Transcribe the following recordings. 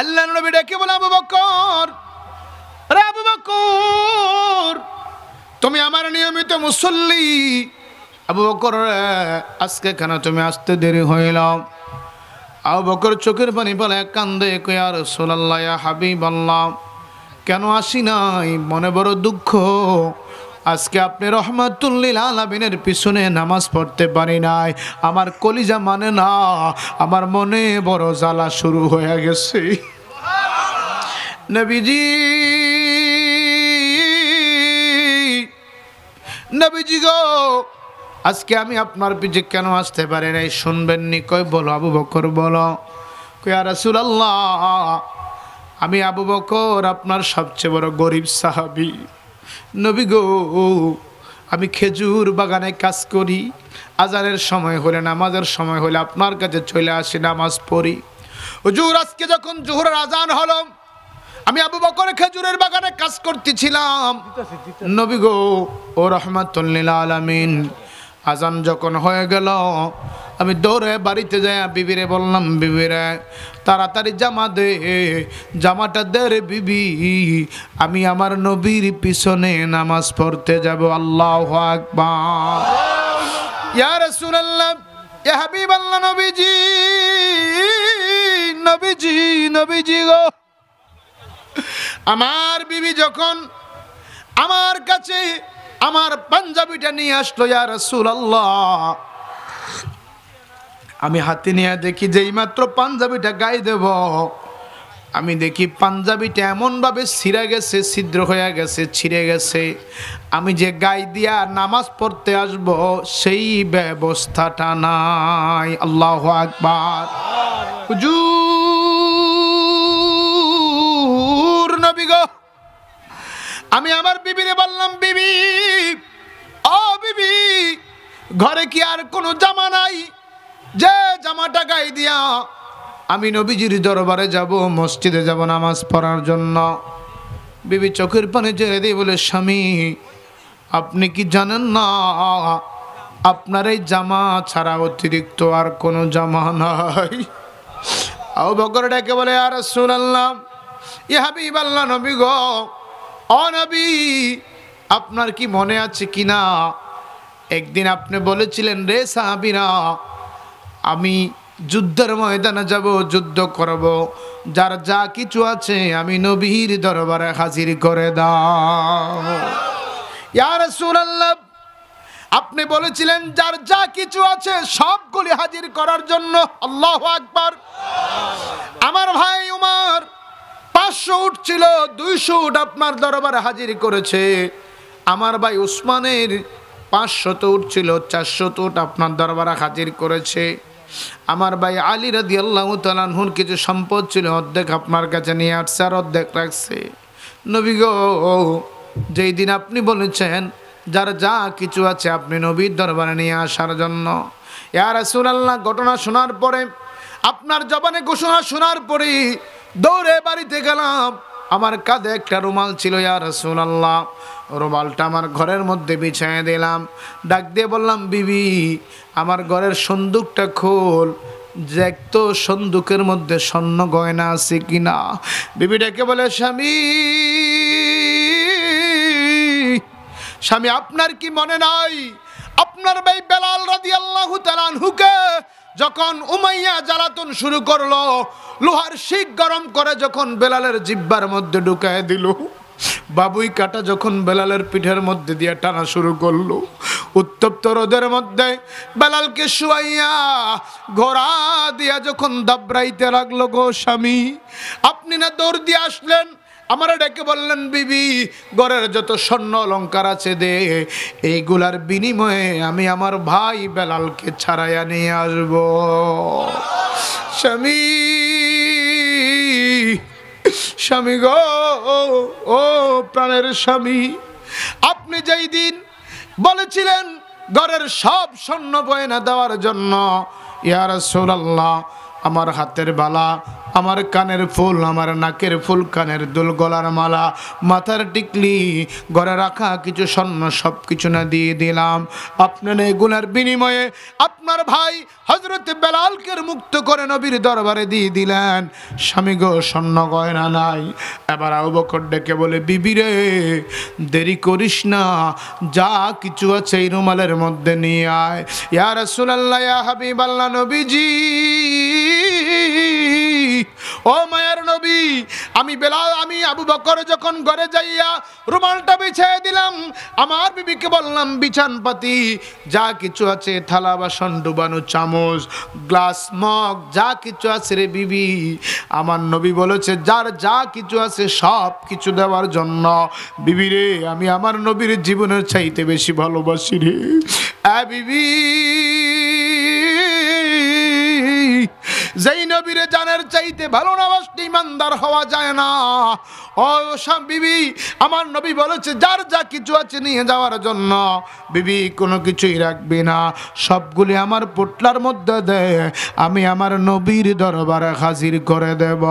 আল্লাহর নবী ডেকে বলে, আবু বকর, রে আবু বকর, তুমি আমার নিয়মিত মুসল্লি। আবু বকর, আজকে কেন তুমি আসতে দেরি হইল? আবু বকর চোখের পানি ফেলে কান্দে, কই ইয়া রাসূলুল্লাহ, ইয়া হাবিবাল্লাহ, কেন আসি নাই, মনে বড় দুঃখ। আজকে আপনি রহমাতুল লিল আলামিনের পিছনে নামাজ পড়তে পারি নাই। আমার কলিজা মানে না, আমার মনে বড় জ্বালা শুরু হয়ে গেছে। নবীজি, নবীজি গো, আজকে আমি আপনার পিছে কেন আসতে পারি নাই, শুনবেন নি? কই বলো আবু বকর, বলো। কই ইয়া রাসূলুল্লাহ, আমি আবু বকর আপনার সবচেয়ে বড় গরিব সাহাবী। নবী গো, আমি খেজুর বাগানে কাজ করি, আজানের সময় হলে, নামাজের সময় হলে আপনার কাছে চলে আসি, নামাজ পড়ি। হুজুর, আজকে যখন জোহরের আজান হলো, আমি আবু বকর খেজুরের বাগানে কাজ করতেছিলাম। নবী গো, ও রাহমাতুল লিল আলামিন, আজান যখন হয়ে গেল, আমি দৌড়ে বাড়িতে যাই বিবিরে বললাম, বিবিরে তাড়াতাড়ি জামা দে, জামাটা দে রে বিবি, আমি আমার নবীর পিছনে নামাজ পড়তে যাব। আল্লাহু আকবার। ইয়া রাসূলুল্লাহ, ইয়া হাবিবাল্লাহ, নবীজি, নবীজি, নবীজি গো, আমার বিবি যখন আমার কাছে আমার পাঞ্জাবিটা নিয়ে আসলো, ইয়া রাসূলুল্লাহ, আমি হাতে নিয়ে দেখি যে এইমাত্র পাঞ্জাবিটা গায়ে দেব, আমি দেখি পাঞ্জাবিটা এমনভাবে ছিঁড়ে গেছে, ছিদ্র হয়ে গেছে, ছিঁড়ে গেছে। আমি যে গায়ে দিয়া নামাজ পড়তে আসব, সেই ব্যবস্থাটা নাই। আল্লাহু আকবার। হুজুর, নবী গো, আমি আমার বিবিরে বললাম, বিবি, ও বিবি, ঘরে কি আর কোনো জামা নাই যে জামাটা গায়ে দিয়া আমি নবীজির দরবারে যাব, মসজিদে যাব নামাজ পড়ার জন্য? বিবি চোখের পানি ছেড়ে দিয়ে বলে, স্বামী, আপনি কি জানেন না আপনার এই জামা ছাড়া অতিরিক্ত আর কোনো জামা নাই? আবু বকর ডেকে বলে, ইয়া রাসূলুল্লাহ, ইয়া হাবিবাল্লাহ, নবী গো, ও নবী, আপনার কি মনে আছে কিনা, একদিন আপনি বলেছিলেন, রে সাহাবীরা, আমি যুদ্ধের ময়দানে যাব, যুদ্ধ করব, যার যা কিছু আছে আমি নবীর দরবারে হাজির করে দাও। ইয়া রাসূলুল্লাহ, আপনি বলেছিলেন যার যা কিছু আছে সবগুলি হাজির করার জন্য। আল্লাহু আকবার। আমার ভাই উমর 500 উট ছিল, 200 উট আপনার দরবারে হাজির করেছে। আমার ভাই উসমানের 500 উট ছিল, 400 উট আপনার দরবারে হাজির করেছে। আমার ভাই আলী রাদিয়াল্লাহু তাআলা আনহুর কিছু সম্পদ ছিল, অর্ধেক আপনার কাছে নিয়ে আসছে আর অর্ধেক রাখছে। নবী গো, যেই দিন আপনি বলেছেন যার যা কিছু আছে আপনি নবীর দরবারে নিয়ে আসার জন্য, ইয়া রাসূলুল্লাহ, ঘটনা শোনার পরে, আপনার জবানে ঘোষণা শোনার পরে দৌড়ে বাড়িতে গেলাম। আমার কাঁধে একটা রুমাল ছিল, ইয়া রাসূলুল্লাহ, রুমালটা আমার ঘরের মধ্যে বিছিয়ে দিলাম। ডাক দিয়ে বললাম, বিবি, আমার ঘরের সন্দুকটা খোল, দেখতো সন্দুকের মধ্যে স্বর্ণ গয়না আছে কিনা। বিবি ডেকে বলে, স্বামী, স্বামী, আপনার কি মনে নাই আপনার ভাই বেলাল রাদিয়াল্লাহু তাআলা আনহুকে যখন উমাইয়া জ্বালাতন শুরু করলো, লোহার শিক গরম করে যখন বেলালের জিহ্বার মধ্যে ঢুকায় দিল, বাবুই কাটা যখন বেলালের পিঠের মধ্যে দিয়ে টানা শুরু করলো, উত্তপ্ত রোদের মধ্যে বেলালকে শুয়াইয়া ঘোড়া দিয়া যখন দাবড়াইতে লাগলো, গো স্বামী, আপনি না দৌড় দিয়ে আসলেন, আমার ডেকে বললেন, বিবি, ঘরের যত স্বর্ণ অলংকার আছে দে, এইগুলার বিনিময়ে আমি আমার ভাই বেলালকে ছাড়াইয়া নিয়ে আসব। স্বামী, স্বামী গো, ও প্রাণের স্বামী, আপনি যেই দিন বলেছিলেন ঘরের সব স্বর্ণ গয়না দেওয়ার জন্য, ইয়া রাসূলুল্লাহ, আমার হাতের বালা আমার কানের ফুল, আমার নাকের ফুল, কানের দুল, গলার মালা, মাথার টিকলি, ঘরে রাখা কিছু স্বর্ণ সব কিছু না দিয়ে দিলাম। আপনার এগুলার বিনিময়ে আপনার ভাই হযরত বেলালকে মুক্ত করে নবীর দরবারে দিয়ে দিলেন। স্বামী গো, স্বর্ণ গয়না নাই। এবার আবু বকর ডেকে বলে, বিবি রে, দেরি করিস না, যা কিছু আছে এই রুমালের মধ্যে নিয়ে আয়। ইয়া রাসূলুল্লাহ, ইয়া হাবিবাল্লাহ, নবীজি, ও মায়ের নবী, আমি বেলাল, আমি আবু বকর যখন ঘরে যাইয়া রুমালটা বিছিয়ে দিলাম, আমার বিবিকে বললাম বিছান পাতি যা কিছু আছে, থালা বাসন ডুবানো, চামচ, গ্লাস, মগ, যা কিছু আছে রে বিবি, আমার নবী বলেছে যার যা কিছু আছে সব কিছু দেওয়ার জন্য। বিবি রে, আমি আমার নবীর জীবনের চাইতে বেশি ভালোবাসি রে। বিবি, যেই নবীরে জানের চাইতে ভালো না বাসলে ইমানদার হওয়া যায় না। ও বিবি, আমার নবী বলেছে যার যা কিছু আছে নিয়ে যাওয়ার জন্য। বিবি কোনো কিছুই রাখবি না, সবগুলি আমার পোটলার মধ্যে দে, আমি আমার নবীর দরবারে হাজির করে দেব।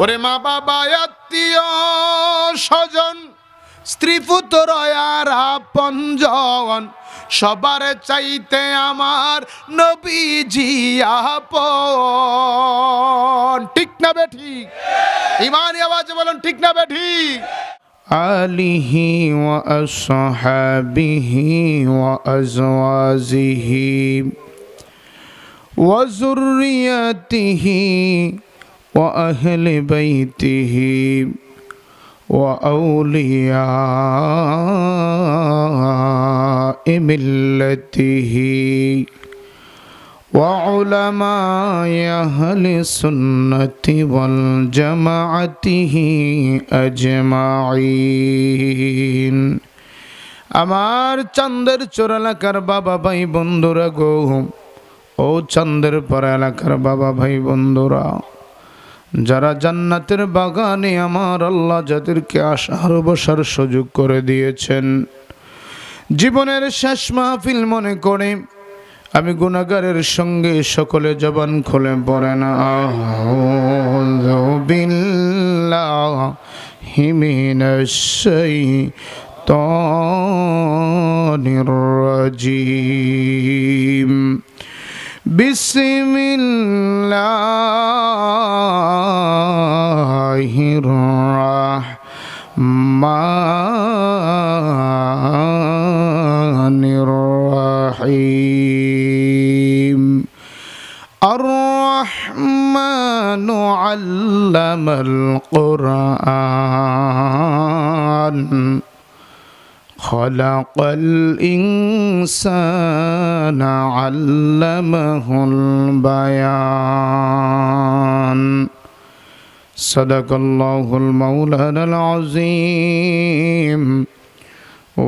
ওরে মা বাবা, আত্মীয় স্বজন, স্ত্রী পুত্র আর আপনজন, সবার চাইতে আমার নবীজি আপন। ঠিক না বেঠিক? ইমানি আওয়াজে বলুন, ঠিক না বেঠিক? আলিহি ওয়া আসহাবিহি ওয়া আজওয়াজিহি ওয়া যুররিয়াতিহি ওয়া আহলি বাইতিহি وأولياء ملته وعلماء أهل السنة والجماعة أجمعين। আমার চাঁদের চর এলাকার বাবা ভাই বন্ধুরা গো, ও চাঁদের পর এলাকার বাবা ভাই বন্ধুরা, যারা জান্নাতের বাগানে আমার আল্লাহ যাদেরকে আসার বসার সুযোগ করে দিয়েছেন, জীবনের শেষ মাহফিল মনে করে আমি গুনাহগারের সঙ্গে সকলে জবান খুলে পড়েন আউযু বিল্লাহি মিনাশ শাইতানির রাজিম। বিসমিল্লাহির রাহমানির রাহিম। আর-রাহমানু আল্লামাল কুরআন خلق الإنسان علمه البيان صدق الله المولانا العظيم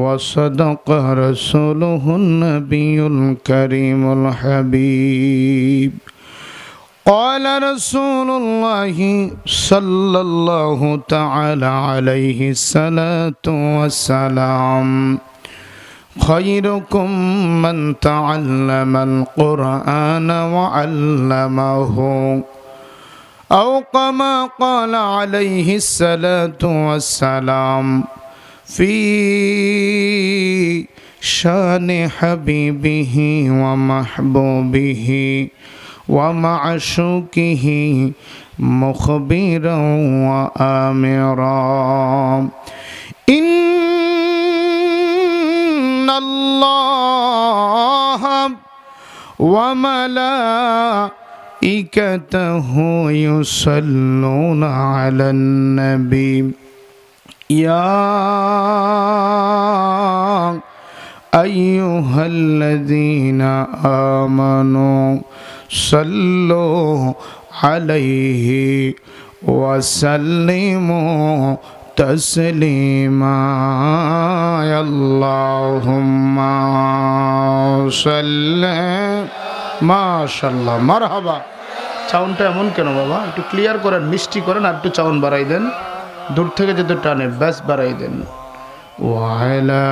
وصدق رسوله النبي الكريم الحبيب قال رسول الله صلى الله تعالى عليه الصلاة والسلام خيركم من تعلم القرآن وعلمه أو كما قال عليه الصلاة والسلام في شان حبيبه ومحبوبه ومعشوقه مخبرا وآمرا إن الله وملائكته يصلون على النبي يا أيها الذين آمنوا صلوا عليه وسلموا تسليما اللهم صل মাশাআল্লাহ মারহাবা। সাউন্ডটা এমন কেন বাবা? একটু ক্লিয়ার করেন, মিষ্টি করেন, আর একটু সাউন্ড বাড়াই দেন, দূর থেকে যেতে টানে ব্যাস বাড়াই দেন। وعلى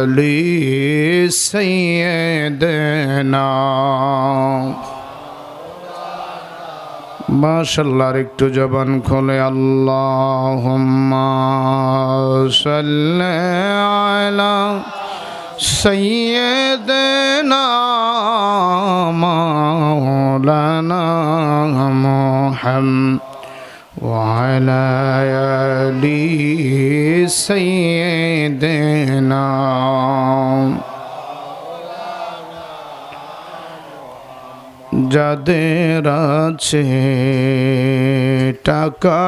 آل سيدنا মাশাআল্লাহ। আর একটু জবান খোলে আল্লাহুম্মা সাল্লি আলা সাইয়্যিদিনা মাওলানা মুহাম্মদ ওয়া আলা আলি সাইয়্যিদিনা। যাদের আছে টাকা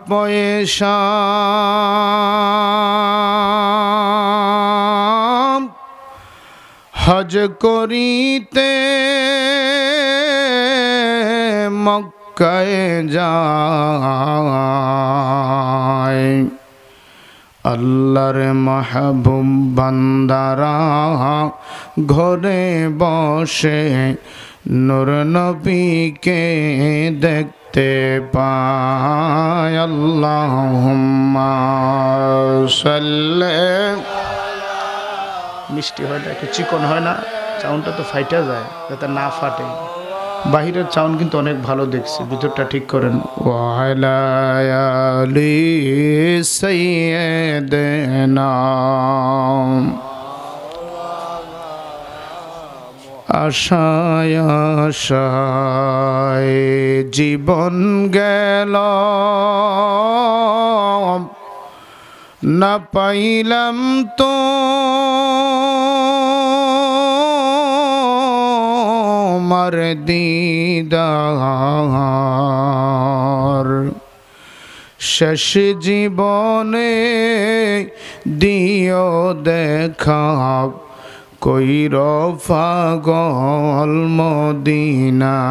পয়সা হজ করিতে মক্কায় যায়, আল্লাহর মাহবুব বান্দারা ঘরে বসে নূর নবীকে দেখতে পায়। আল্লাহুম্মা সাল্লি। মিষ্টি হয় না, একটু চিকন হয় না, সাউন্ডটা তো ফাইটা যায়, যাতে না ফাটে। বাহিরের সাউন্ড কিন্তু অনেক ভালো দেখছি, ভিতরটা ঠিক করেন। ওয়া আলা আলি সাইয়্যিদিনা। আশায় আশায় জীবন গেল, না পাইলাম তো মার দিদার, শেষ জীবনে দিও দেখা কইর পাগল মদিনার।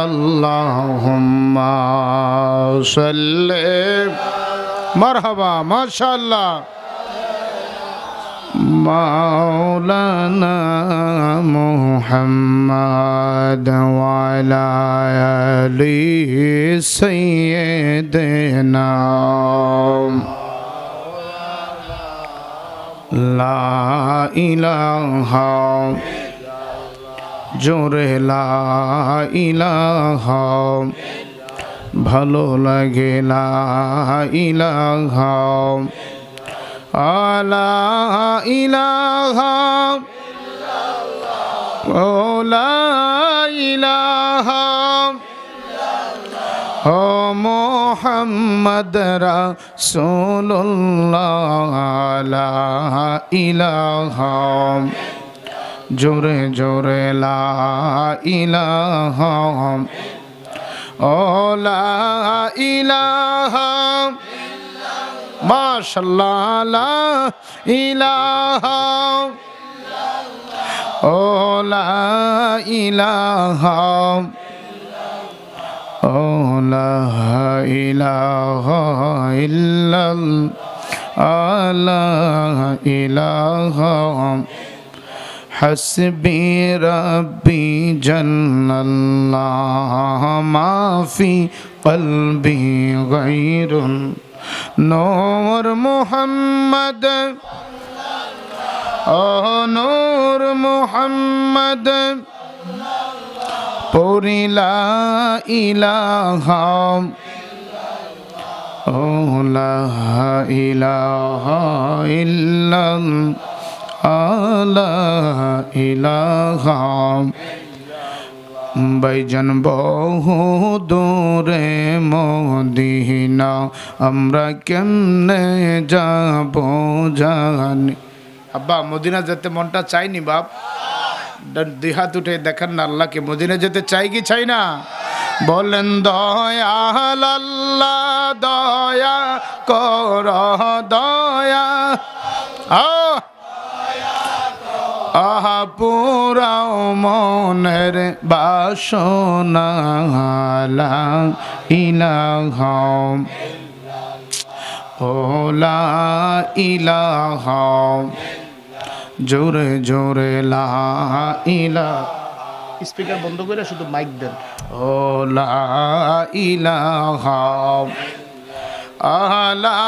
আল্লাহুম্মা সাল্লি। মারহাবা, মাশাআল্লাহ। মাওলানা মুহাম্মদ ওয়া আলা আলি সাইয়্যিদিনা। লা ইলাহা, জোরে লা ইলাহা, ভালো লাগে লা ইলাহা, আলা ইলাহা, ও লা ইলাহা, ও মুহাম্মদ রাসূলুল্লাহ। লা ইলাহা, জোরে জোরে লা ইলাহা, ও লা ইলাহা, মাশাআল্লাহ। লা ইলাহা, ও লা ইলাহা, ও লা ইলাহা ইল্লাল্লাহ, লা ইলাহা। হাসবি রাব্বি জাল্লাল্লাহ মা ফি কলবি গায়রুন নূর মুহাম্মদ, ও নূর মুহাম্মদ। পড়ি লা ইলাহা, ও লা ইলাহা ইল্লাল্লাহ, লা ইলাহা। বাইজান বহু দূরে মদিনা, আমরা কেমনে যাব জানি। আব্বা মদিনা যেতে মনটা চাইনি বাপ, দুই হাত উঠে দেখেন না আল্লাহকে, মদিনা যেতে চাই কি চাই না? বলেন দয়াল আল্লাহ দয়া কর, দয়া আহা পুরাও মনের বাসনা। লা ইলাহা, ও লা ইলাহা, জোরে জোরে লা ইলাহা। স্পিকার বন্ধ করে শুধু মাইক দেন। ও লা ইলাহা, লা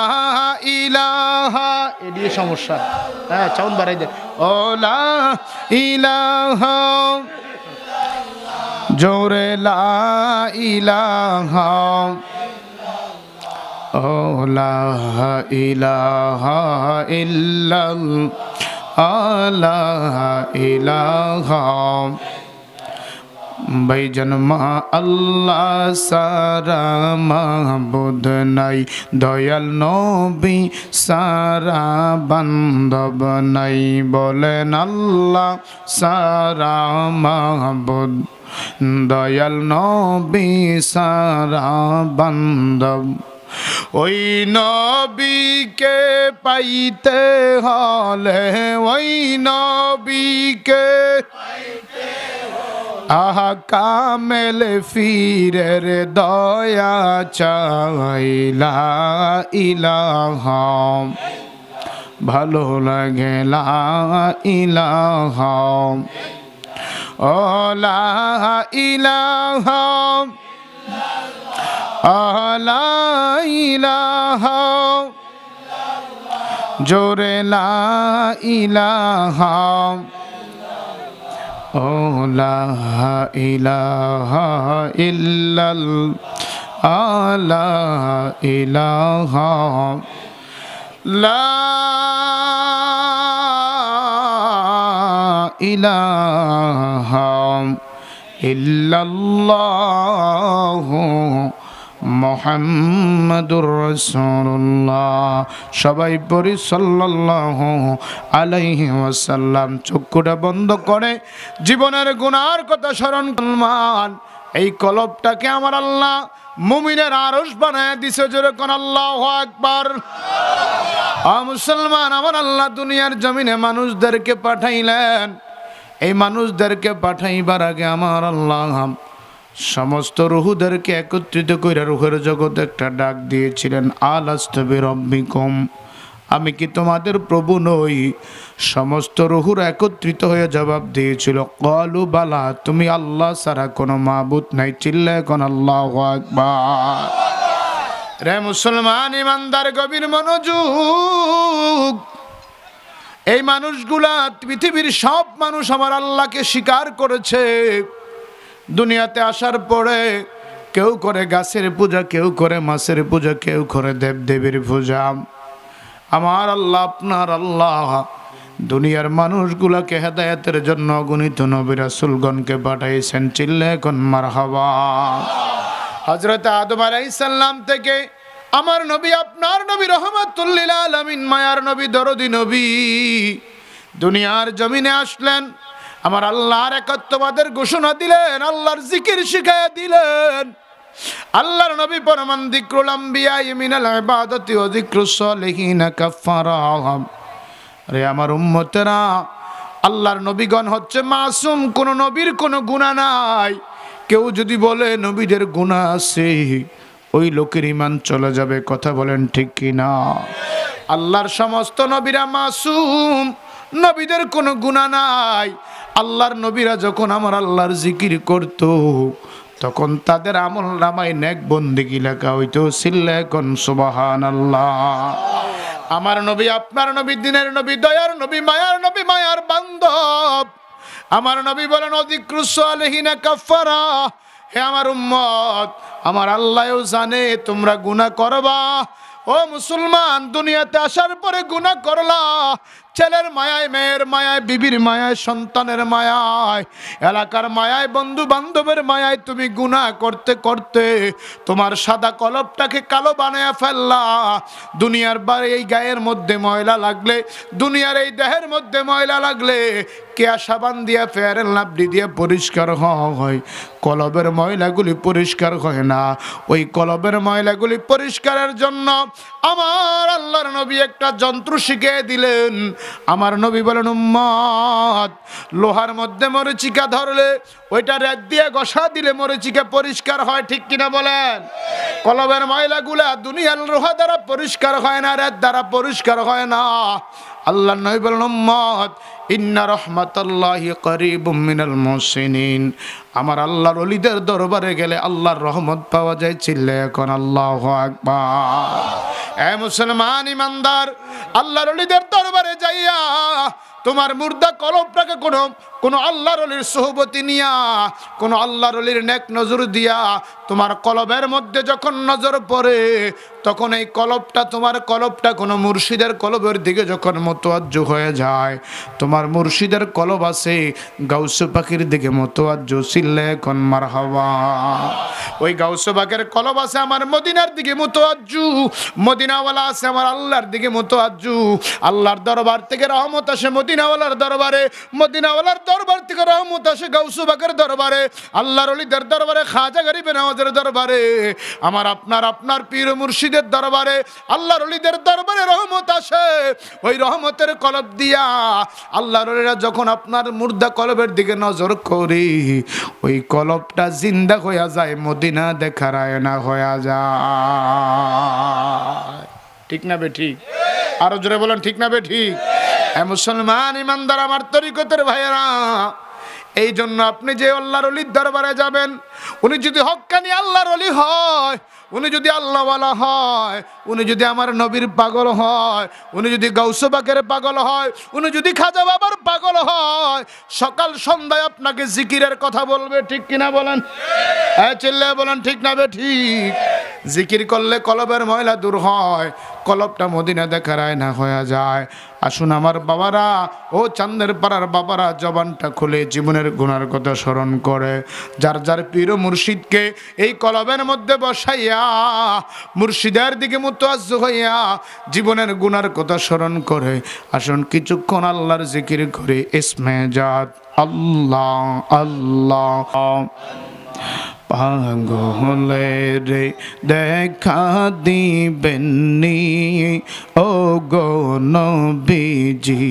ইলাহা, এদিকে সমস্যা, হ্যাঁ চাউন বাড়াই দেন। ও লা ইলাহা, জোরে লা ইলাহা ও লা ইলাহা ইল্লাল্লাহ লা ইলাহা ভাইজান মা আল্লাহ সারা মাহবুদ নাই, দয়াল নবী সারা বান্ধব নাই, বলেন আল্লাহ সারা মাহবুদ, দয়াল নবী সারা বান্ধব। ওই নবীকে পাইতে হলে, ওই নবীকে আহা কামেল ফিরের দয়া চাইলা ইলাহা, ভালো লাগে লা ইলাহা ও লা ইলাহা লা ইলাহা জোরে লা ইলাহা ও লা ইলাহা ইল্লাল্লাহ লা ইলাহা লা ইলাহা ইল্লাল্লাহ মুহাম্মাদুর রাসূলুল্লাহ। সবাই পড়ি সাল্লাল্লাহু আলাইহি ওয়াসাল্লাম। চক্ষুটা বন্ধ করে জীবনের গুনার কথা স্মরণ করমান। এই কলবটাকে আমার আল্লাহ মুমিনের আরশ বানায় দিছে, জোরে কোন আল্লাহু আকবার। মুসলমান, আমার আল্লাহ দুনিয়ার জমিনে মানুষদেরকে পাঠাইলেন। এই মানুষদেরকে পাঠাইবার আগে আমার আল্লাহ সমস্ত রুহুদেরকে একত্রিত করে রুহের জগতে একটা ডাক দিয়েছিলেন, আলাস্তু বিরাব্বিকুম, আমি কি তোমাদের প্রভু নই? সমস্ত রুহুর একত্রিত হয়ে জবাব দিয়েছিল, ক্বালু বালা, তুমি আল্লাহ ছাড়া কোনো মাবুদ নাই। চিল্লায় কোন আল্লাহু আকবার। রে মুসলমান ইমানদার, গভীর মনোযোগ। এই মানুষগুলা, পৃথিবীর সব মানুষ আমার আল্লাহকে স্বীকার করেছে। দুনিয়াতে আসার পরে কেউ করে গাছের পূজা, কেউ করে মাছের পূজা, কেউ করে দেবদেবীর পূজা। আমার আল্লাহ, আপনার আল্লাহ দুনিয়ার মানুষগুলাকে হেদায়েতের জন্য অগণিত নবী রাসূলগণকে পাঠাইছেন। চিল্লায় কোন মারহাবা। হযরত আদম আলাইহিস সালাম থেকে আমার নবী, আপনার নবী, রহমাতুল লিল আলামিন, মায়ার নবী, দরদি নবী দুনিয়ার জমিনে আসলেন। আমার আল্লাহর একাত্মবাদের ঘোষণা দিলেন, আল্লাহর জিকির শিখাইয়া দিলেন। আল্লাহর নবী ফরমান, যিকরুল আম্বিয়া মিনাল ইবাদাতি ওয়া যিকরুস সালিহিন কাফারা। আরে আমার উম্মতেরা, আল্লাহর নবীগণ হচ্ছে মাসুম, কোন নবীর কোনো গুনাহ নাই। কেউ যদি বলে নবীদের গুনাহ আছে, ওই লোকের ঈমান চলে যাবে। কথা বলেন ঠিক কি না? আল্লাহর সমস্ত নবীরা মাসুম, নবীদের কোনো গুনাহ নাই। আল্লাহর নবীরা যখন আমার আল্লাহর জিকির করত, তখন তাদের আমল নামায় নেক বন্দেগী লেখা হইতো। চিল্লায় কোন সুবহানাল্লাহ। আমার নবী, আপনার নবী, দিনের নবী, দয়ার নবী, মায়ার নবী, মায়ার বান্ধব। আমার নবী বলেন, যিকরুস সালিহিন কাফারা। হে আমার উম্মত, আমার আল্লাহও জানে তোমরা গুনাহ করবা। ও মুসলমান, দুনিয়াতে আসার পরে গুনাহ করলা, ছেলের মায়ায়, মেয়ের মায়ায়, বিবির মায়ায়, সন্তানের মায়ায়, এলাকার মায়ায়, বন্ধু বান্ধবের মায়ায় তুমি গুনাহ করতে করতে তোমার সাদা কলবটাকে কালো বানায়া ফেললা। দুনিয়ার বারে এই গায়ের মধ্যে ময়লা লাগলে, দুনিয়ার এই দেহের মধ্যে ময়লা লাগলে কেয়া সাবান দিয়া, ফেয়ারেল লাভলি দিয়ে পরিষ্কার হয়, কলবের ময়লাগুলি পরিষ্কার হয় না। ওই কলবের ময়লাগুলি পরিষ্কারের জন্য আমার আল্লাহর নবী একটা যন্ত্র শিখিয়ে দিলেন। আমার নবী বলেন, উম্মত, লোহার মধ্যে মরিচিকা ধরলে ওইটা রেত দিয়ে ঘষা দিলে মরিচিকা পরিষ্কার হয়, ঠিক কিনা বলেন? কলবের ময়লাগুলা দুনিয়ার লোহা দ্বারা পরিষ্কার হয় না, রেত দ্বারা পরিষ্কার হয় না। আল্লাহর নবী বলেন, উম্মত, ইন্না রাহমাতাল্লাহি করিবুম মিনাল মুহসিনিন। আমার আল্লাহর ওলিদের দরবারে গেলে আল্লাহর রহমত পাওয়া যায়। চিল্লায় এখন আল্লাহু আকবার। এ মুসলমান ইমানদার, আল্লাহর ওলিদের দরবারে যাইয়া তোমার মুর্দা কলবটাকে কোনো কোন আল্লাহর ওলির সোহবতি নিয়া, কোন আল্লাহর ওলির নেক নজর দিয়া তোমার কলবের মধ্যে যখন নজর পড়ে, তখন এই কলবটা, তোমার কলবটা কোনো মুর্শিদের কলবের দিকে যখন মুতাওয়াজ্জু হয়ে যায়, তোমার মুর্শিদের কলব আছে গাউসু পাখির দিকে মুতাওয়াজ্জু, চিল্লে এখন মারহাবা। ওই গাউসু পাখির কলব আছে আমার মদিনার দিকে মুতাওয়াজ্জু, মদিনাওয়ালা আছে আমার আল্লাহর দিকে মুতাওয়াজ্জু। আল্লাহর দরবার থেকে রহমত আসে মদিনাওয়ালার দরবারে, মদিনাওয়ালার দরবার থেকে রহমত আসে গাউসু পাখির দরবারে, আল্লাহর ওলিদের দরবারে, খাজা গরিবে নওয়াজের দরবারে, আমার আপনার পীর মুর্শিদের দরবারে, আল্লাহর ওলিদের দরবারে রহমত আসে। ওই রহমতের কলব দিয়া আল্লাহর ওলিরা যখন আপনার মুর্দা কলবের দিকে নজর করি, ওই কলবটা জিন্দা হইয়া যায়, মদিনা দেখার আয়না হইয়া যায়। ঠিক না বে ঠিক? আরো জোরে বলেন ঠিক না বে ঠিক? মুসলমান ইমানদার আমার তরিকতের ভাইয়েরা, এই জন্য আপনি যে আল্লাহর ওলির দরবারে যাবেন, উনি যদি হক্কানি আল্লাহর ওলি হয়, উনি যদি আল্লাহওয়ালা হয়, উনি যদি আমার নবীর পাগল হয়, উনি যদি গাউসু পাকের পাগল হয়, উনি যদি খাজা বাবার পাগল হয়, সকাল সন্ধ্যায় আপনাকে জিকিরের কথা বলবে। ঠিক কিনা বলেন? হ্যাঁ, চিল্লায় বলেন ঠিক না বে ঠিক? জিকির করলে কলবের ময়লা দূর হয়, কলবটা মদিনা দেখার আয়না হয়ে যায়। আসুন আমার বাবারা, ও চান্দের পাড়ার বাবারা, জবানটা খুলে জীবনের গুনার কথা স্মরণ করে যার যার পীর মুর্শিদকে এই কলবের মধ্যে বসাইয়া মুর্শিদের দিকে মুতাওয়াজ্জু হইয়া জীবনের গুনার কথা স্মরণ করে আসুন কিছুক্ষণ আল্লাহর জিকির করে। ইসমে জাত আল্লাহ আল্লাহ। পাগলে রে দেখা দিবেননি ও গো নবীজি,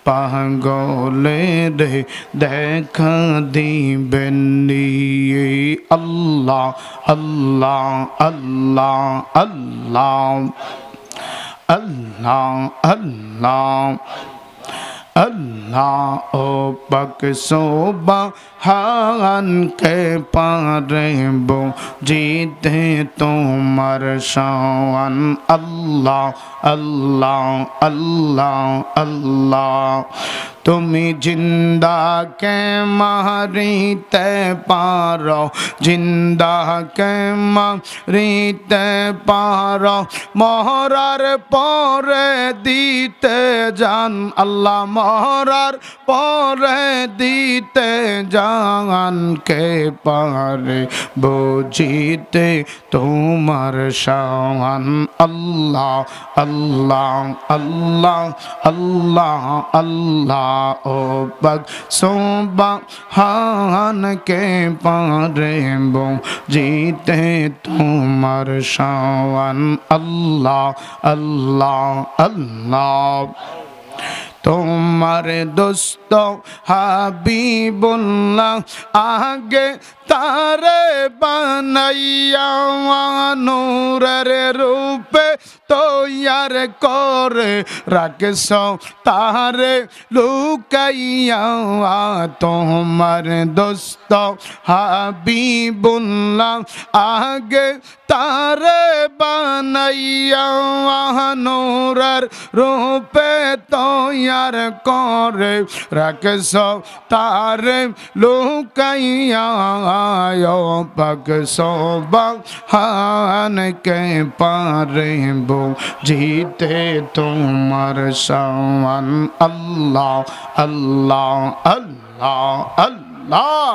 পাগলে রে দেখা দিবেননি। আল্লাহ আল্লাহ আল্লাহ আল্লাহ আল্লাহ আল্লাহ আল্লাহ। ও পাক সুবহান কে পারব জিতে তোমার শান। আল্লাহ আল্লাহ আল্লাহ আল্লাহ। তুমি জিন্দা কে মারিতে পারো, জিন্দা কে মারিতে পারো, মহরার পরে দিতে জান। আল্লাহ মহরার পরে দিতে জান, কে পারে বুঝিতে তোমার শান। আল্লাহ আল্লাহ আল্লাহ আল্লাহ আল্লাহ। ও পাক সুবহান কে পারে বুঝিতে তোমার শান। আল্লাহ আল্লাহ আল্লাহ। তোমার দোস্ত হাবিবুল্লাহ আগে তারে বানাইয়া নূরের রূপে তৈয়ার করে রাখছ তারে লুকাইয়া। তোমার দোস্ত হাবিবুল্লাহ আগে তারে বানাইয়া নূরের রূপে তৈয়ার করে রাখছ তারে লুকাইয়া। পাক সুবহান কে পারে বুঝিতে তোমার শান। আল্লাহ আল্লাহ আল্লাহ আল্লাহ।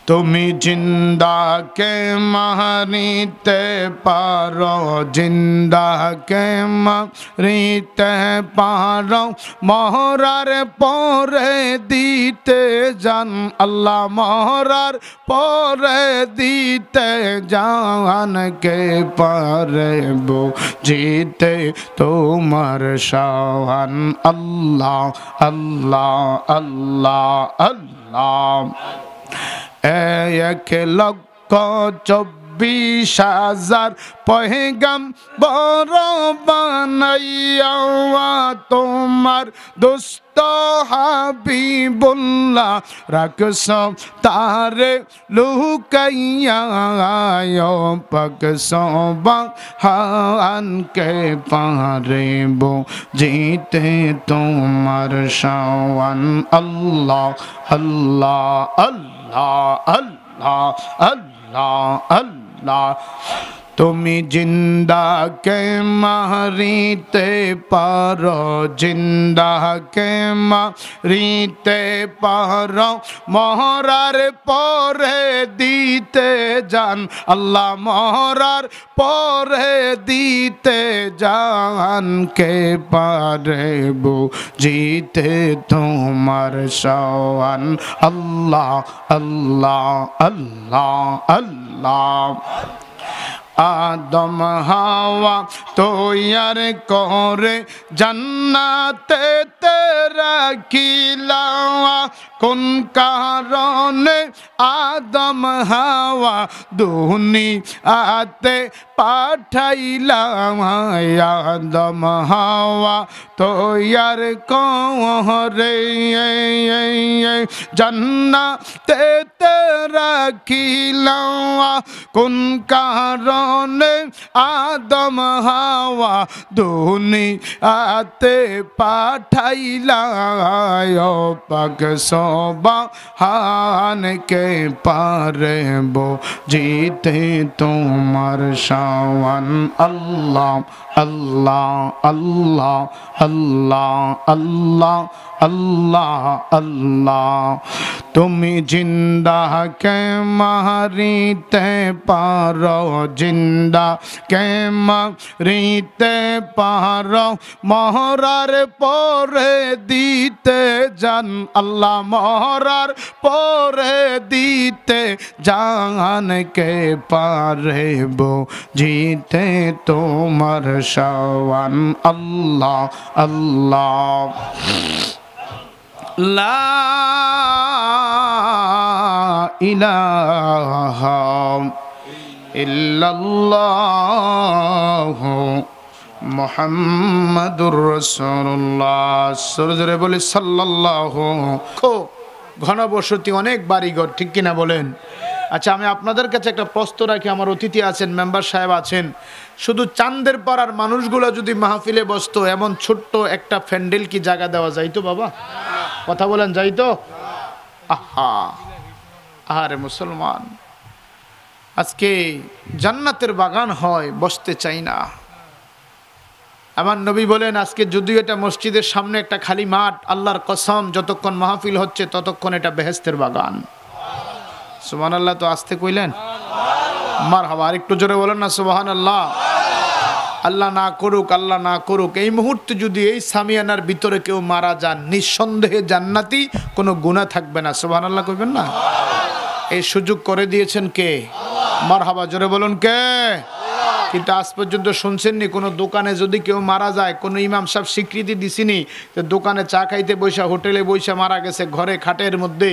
তুমি জিন্দাকে মারিতে পারো, জিন্দাকে মারিতে পারো, মহরার পরে দিতে জান। আল্লাহ মহরার পরে দিতে জান, কে পারে বুঝিতে তোমার শান। আল্লাহ আল্লাহ আল্লাহ আল্লাহ। 1,24,000 20,000 পয়গম্বর বানাইয়া তোমার দোস্ত হাবিবুল্লাহ রাখছ তারে লুকাইয়া পাক সুবহান কে পারিব জিতে তোমার শাওয়ান আল্লাহ আল্লাহ আল্লাহ আল্লাহ আল্লাহ আল্লাহ তুমি জিন্দা কে মারিতে পারো জিন্দা কে মারিতে পারো মহরার পরে দিতে যান আল্লাহ মহরার পরে দিতে যান কে পারব জিতে তোমার শাওয়ান আল্লাহ আল্লাহ আল্লাহ আল্লাহ আদম হাওয়া তৈয়ার করে জান্নাতে রাখিলা কোন কারণে আদম হাওয়া দুনিয়াতে পাঠাইলা আদম হাওয়া তৈয়ার করে জান্নাতে রাখিলা কোন কারণে আদম হাওয়া দুনিয়াতে পাঠাইলা পাক সুবহান কে পারব জিতে তোমার শাওয়ান আল্লাহ আল্লাহ আল্লাহ আল্লাহ আল্লাহ আল্লাহ আল্লাহ তুমি জিন্দা কে মারিতে পারো জিন্দা কে মারিতে পারো মহরার পরে দিতে যান আল্লাহ মহরার পরে দিতে জান কে পারব জিতে তোমার শাওয়ান আল্লাহ আল্লাহ লা ইলাহা ইল্লাল্লাহ মুহাম্মাদুর রাসূলুল্লাহ সরজরে বলি সাল্লাল্লাহু ঘনবসতি অনেক বাড়িঘর ঠিক কিনা বলেন আচ্ছা আমি আপনাদের কাছে একটা প্রশ্ন রাখি আমার অতিথি আছেন মেম্বার সাহেব আছেন শুধু চাঁদের পাড়ার মানুষগুলো যদি মাহফিলে বসতো এমন ছোট্ট একটা প্যান্ডেল কি জায়গা দেওয়া যাইতো বাবা কথা বলেন যাইতো আহা আরে মুসলমান আজকে জান্নাতের বাগান হয় বসতে চাই না আমার নবী বলেন আজকে যদিও এটা মসজিদের সামনে একটা খালি মাঠ আল্লাহর কসম যতক্ষণ মাহফিল হচ্ছে ততক্ষণ এটা বেহেশতের বাগান সুবহানাল্লাহ তো আস্তে কইলেন মারহাবা আরেকটু জোরে বলেন না সুবহানাল্লাহ আল্লাহ না করুক এই মুহূর্তে যদি এই সামিয়ানার ভিতরে কেউ মারা যান নিঃসন্দেহে জান্নাতি কোনো গুনাহ থাকবে না সুবহানাল্লাহ কইবেন না এই সুযোগ করে দিয়েছেন কে মারহাবা জোরে বলুন কে কিন্তু আজ পর্যন্ত শুনছেননি কোনো দোকানে যদি কেউ মারা যায় কোনো ইমাম সাহেব স্বীকৃতি দিছিনি যে দোকানে চা খাইতে বৈশা হোটেলে বৈশা মারা গেছে ঘরে খাটের মধ্যে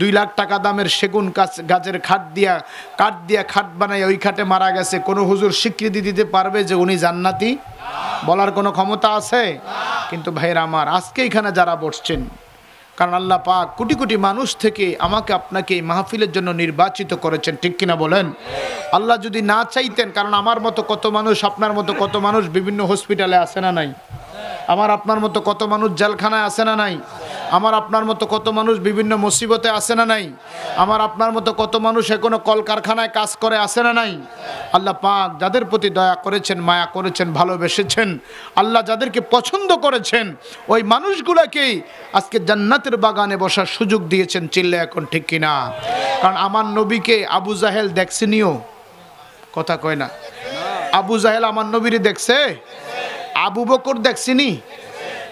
2 লাখ টাকা দামের সেগুন গাছের কাঠ দিয়া খাট বানাই ওই খাটে মারা গেছে কোনো হুজুর স্বীকৃতি দিতে পারবে যে উনি জান্নাতি বলার কোনো ক্ষমতা আছে কিন্তু ভাইরা আমার আজকে এখানে যারা বসছেন কারণ আল্লাহ পাক কোটি কোটি মানুষ থেকে আমাকে আপনাকে এই মাহফিলের জন্য নির্বাচিত করেছেন ঠিক কিনা বলেন আল্লাহ যদি না চাইতেন কারণ আমার মতো কত মানুষ আপনার মতো কত মানুষ বিভিন্ন হসপিটালে আছে না নাই আমার আপনার মতো কত মানুষ জেলখানায় আছে না নাই আমার আপনার মতো কত মানুষ বিভিন্ন মুসিবতে আছে না নাই আমার আপনার মতো কত মানুষ এখনো কলকারখানায় কাজ করে আছে না নাই আল্লাহ পাক যাদের প্রতি দয়া করেছেন মায়া করেছেন ভালোবেসেছেন আল্লাহ যাদেরকে পছন্দ করেছেন ওই মানুষগুলোকেই আজকে জান্নাতের বাগানে বসার সুযোগ দিয়েছেন চিল্লে এখন ঠিক কিনা কারণ আমার নবীকে আবু জাহেল দেখছেনিও কথা কয় না আবু জাহেল আমার নবীরে দেখছে আবু বকর দেখছিনি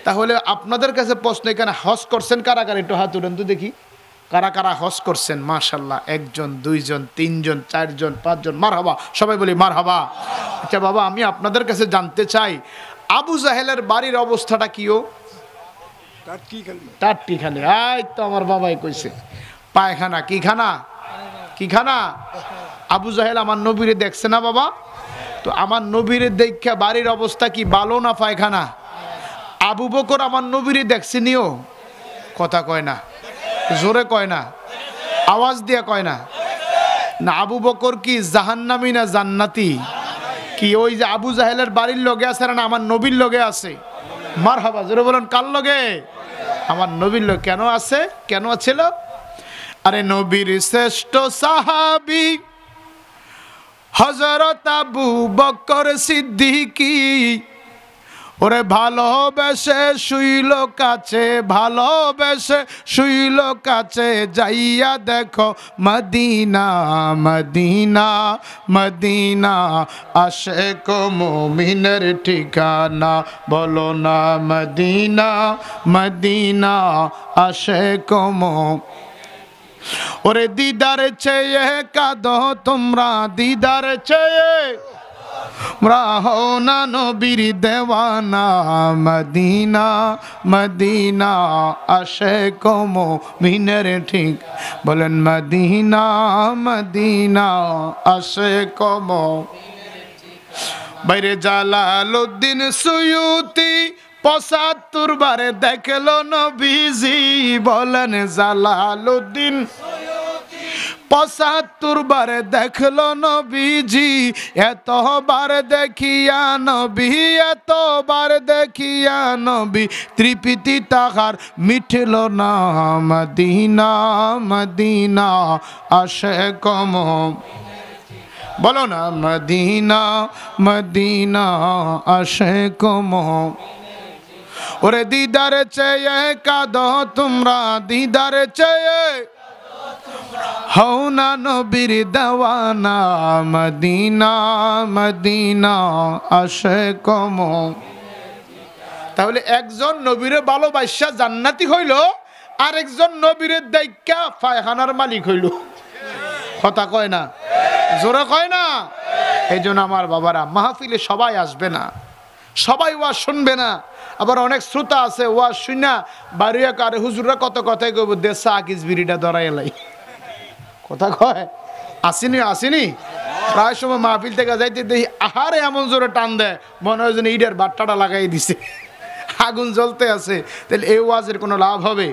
তাহলে আপনাদের কাছে প্রশ্ন এখানে হজ করছেন কারা কারা একটু হাত উঠান তো দেখি কারা কারা হজ করছেন মাশাআল্লাহ 1 জন 2 জন 3 জন 4 জন 5 জন মারহাবা সবাই বলি মারহাবা আচ্ছা বাবা আমি আপনাদের কাছে জানতে চাই আবু জাহেলের বাড়ির অবস্থাটা কিও টাটকি খালি এই তো আমার বাবাই কইছে পায়খানা কি খানা আবু জাহেল আমার নবীরে দেখছে না বাবা? তো আমার নবীরে দেখা বাড়ির অবস্থা কি ভালো না পায়খানা? আবু বকর আমার নবীরে দেখছে নিও, কথা কয় না, জোরে কয় না, আওয়াজ দিয়ে কয় না। না আবু বকর কি জাহান্নামী না জান্নাতি? কি ওই যে আবু জাহেলের বাড়ির লগে আছে না আমার নবীর লগে আছে? মারহাবা, জোরে বলেন কার লগে? আমার নবীর লগে। কেন আছে? কেন ছিল? আরে নবীর শ্রেষ্ঠ সাহাবী হযরত আবু বকর সিদ্দিকী, ওরে ভালোবেসে শুইল কাছে, ভালোবেসে শুইল কাছে, যাইয়া দেখো মদিনা মদিনা মদিনা, আশিক মুমিনের ঠিকানা, বলো না মদিনা মদিনা আশিক মুমিন। ওরে দিদার চেয়ে কাঁদো তোমরা, দিদার চেয়ে রাহনা নবীর দেওয়ানা, মদিনা মদিনা আশিক মুমিনের ঠিক, বলেন মদিনা মদিনা আশিক মুমিনের। বাইরে জালালউদ্দিন সুয়ুতি ৭৫ বারে দেখলো নবীজি, বলেন জালালউদ্দিন ৭৫ বারে দেখলো নবীজি, এতবার দেখিয়া নবী, এতবার দেখিয়া নবী, তৃপ্তি তাহার মিটল না, মদিনা মদিনা আশিক মুমিনের। বলো না মদিনা মদিনা আশিক মুমিনের। ওরে দিদার চেয়ে কাঁদো তোমরা, দিদার চেয়ে হও না নবীর দেওয়ানা, মদিনা মদিনা আশিক মুমিনের। তাহলে একজন নবীরে ভালোবাসা জান্নাতি হইল, আরেকজন নবীরে দাইকা পায়খানার মালিক হইল, কথা কয় না, জোরে কয় না। এই জন্য আমার বাবারা, মাহফিলে সবাই আসবে না, সবাই ওয়াজ শুনবে না। আবার অনেক শ্রোতা আছে ওয়াজ শুনা বাড়িয়া কারে হুজুররা কত কথাই কইব, দেশা আকিস বিড়িটা ধরাই এলাই, কথা কয়। আসিনি আসিনি প্রায় সময় মাহফিল থেকে যাইতে দেখি আহারে এমন জোরে টান দেয়, মনে হয় যেন ইডের বাট্টাটা লাগাই দিছে, আগুন জ্বলতে আছে। তাহলে এই ওয়াজের কোনো লাভ হবে?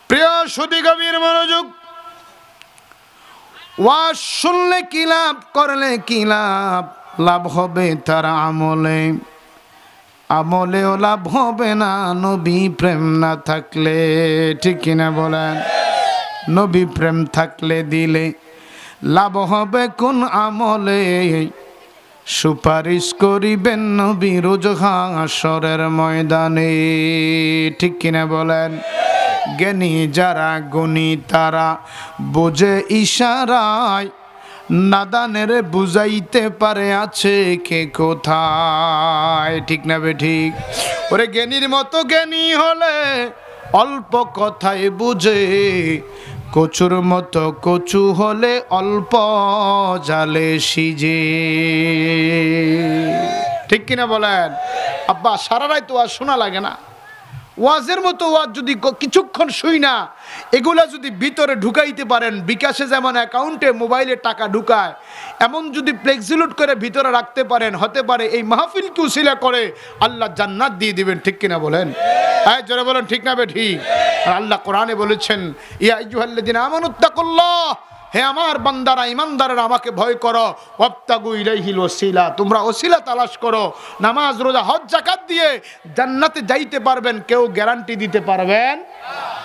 প্রিয় সুধী গভীর মনোযোগ, ওয়াজ শুনলে কি লাভ, করলে কি লাভ? লাভ হবে তার আমলে, আমলেও লাভ হবে না নবী প্রেম না থাকলে, ঠিক কিনা বলেন? নবী প্রেম থাকলে দিলে লাভ হবে কোন আমলে? সুপারিশ করিবেন নবী রোজ হাশরের ময়দানে, ঠিক কিনা বলেন? জ্ঞানী যারা গুণী তারা বোঝে ইশারায়, নাদানের বুঝাইতে পারে আছে কে কোথায়, ঠিক না বে ঠিক? ওরে জ্ঞানীর মতো জ্ঞানী হলে অল্প কথায় বুঝে, কচুর মতো কচু হলে অল্প জালে সিজে, ঠিক কিনা বলেন? আব্বা সারা রাত ওয়াজ শোনা লাগে না? ওয়াজের মতো ওয়াজ যদি কিছুক্ষণ শুই না, এগুলা যদি ভিতরে ঢুকাইতে পারেন, বিকাশে যেমন অ্যাকাউন্টে মোবাইলে টাকা ঢুকায়, এমন যদি ফ্লেক্সিলোড করে ভিতরে রাখতে পারেন, হতে পারে এই মাহফিলকে উসিলা করে আল্লাহ জান্নাত দিয়ে দিবেন, ঠিক কিনা বলেন? হ্যাঁ জোরে বলেন, ঠিক না বে ঠিক? আর আল্লাহ কোরআনে বলেছেন, ইয়া আইয়ুহাল্লাযিনা আমানুত্তাকুল্লাহ, হে আমার বান্দারা ইমানদারেরা আমাকে ভয় করো, ওয়াবতাগু ইলাইহিল ওয়াসিলা, তোমরা ওসিলা তালাশ করো। নামাজ রোজা হজ যাকাত দিয়ে জান্নাতে যাইতে পারবেন, কেউ গ্যারান্টি দিতে পারবেন?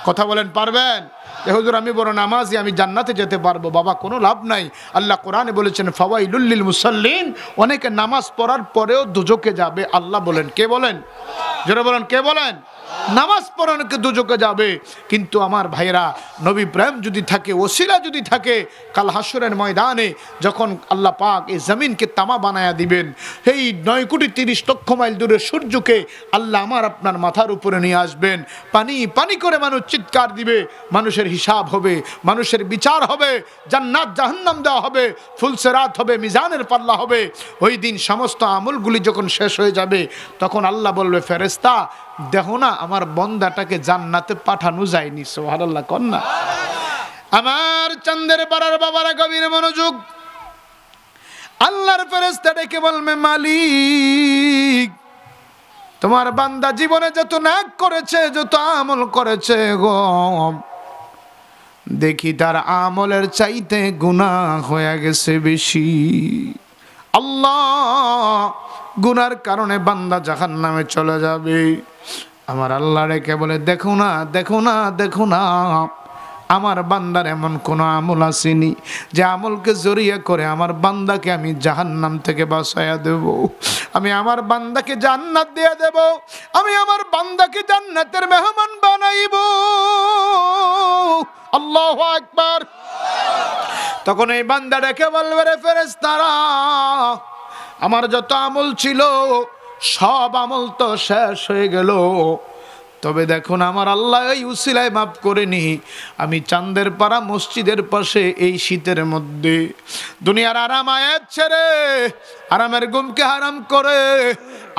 কথা বলেন, পারবেন? যে হুজুর আমি বড় নামাজি, আমি জান্নাতে যেতে পারবো, বাবা কোনো লাভ নাই। আল্লাহ কোরআনে বলেছেন ফাওয়াইলুল লিল মুসাল্লিন, অনেকে নামাজ পড়ার পরেও দুজকে যাবে। আল্লাহ বলেন, কে বলেন? জোরে বলেন, কে বলেন? নামাজ পড়ানোকে দুজকে যাবে। কিন্তু আমার ভাইরা, নবী প্রেম যদি থাকে, ওসিলা যদি থাকে, কাল হাসরের ময়দানে যখন আল্লাহ পাক এই জমিনকে তামা বানায়া দিবেন, এই 9,30,00,000 মাইল দূরের সূর্যকে আল্লাহ আমার আপনার মাথার উপরে নিয়ে আসবেন, পানি পানি করে মানুষ চিৎকার দিবে, মানুষের হিসাব হবে, মানুষের বিচার হবে, জান্নাত জাহান্নাম দেওয়া হবে, ফুলসেরাত হবে, মিজানের পাল্লা হবে। ওই দিন সমস্ত আমলগুলি যখন শেষ হয়ে যাবে, তখন আল্লাহ বলবে, ফেরেশতা দেখো না আমার বন্দাটাকে জান্নাতে পাঠানো যায়নি। সুবহানাল্লাহ কন্যা। আমার চাঁদের পাড়ার বাবারা গভীর মনোযোগ, আল্লাহর ফেরেশতা ডেকে বলবে মালিক তোমার বান্দা জীবনে যত নেক করেছে যত আমল করেছে গো দেখি তার আমলের চাইতে গুনাহ হয়ে গেছে বেশি। আল্লাহ গুনার কারণে বান্দা জাহান্নামে চলে যাবে। আমার আল্লাহ রেখে বলে দেখো না দেখো না দেখো না আমার বান্দার এমন কোন আমল আসেনি যে আমলকে জড়িয়ে করে আমার বান্দাকে আমি জাহান্নাম থেকে বাঁচাইয়া দেব। আমি আমার বান্দাকে জান্নাত দিয়ে দেব, আমি আমার বান্দাকে জান্নাতের মেহমান বানাইব। আল্লাহু আকবার। তখন এই বান্দা ডেকে বলবে রে ফেরেশতারা আমার যত আমল ছিল সব আমল তো শেষ হয়ে গেল, তবে দেখুন আমার আল্লাহ এই উসিলায় মাফ করেনি। আমি চাঁদের পাড়া মসজিদের পাশে এই শীতের মধ্যে দুনিয়ার আরাম আয়াত ছেড়ে আরামের ঘুমকে হারাম করে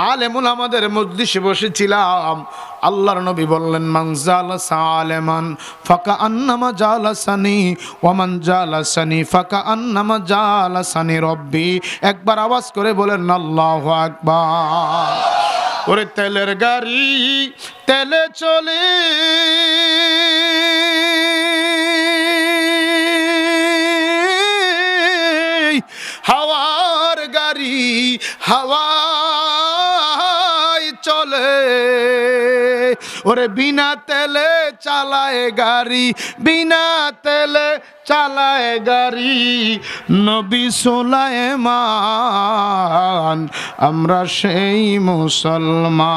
আলেমুল আমাদের মজলিসে বসেছিলাম। আল্লাহর নবী বললেন মান জালাসা আলেমান ফাকা আন্নামা জালাসানি ওয়া মান জালাসানি ফাকা আন্নামা জালাসানি রব্বি। একবার আওয়াজ করে বলেন আল্লাহু আকবার। ওরে তেলের গাড়ি তেলে চলে হাওয়ার গাড়ি হাওয়ায় চলে, ওরে বিনা তেলে চালায় গাড়ি বিনা তেলে চালায় গাড়ি নবী সুলাইমান আমরা সেই মুসলমান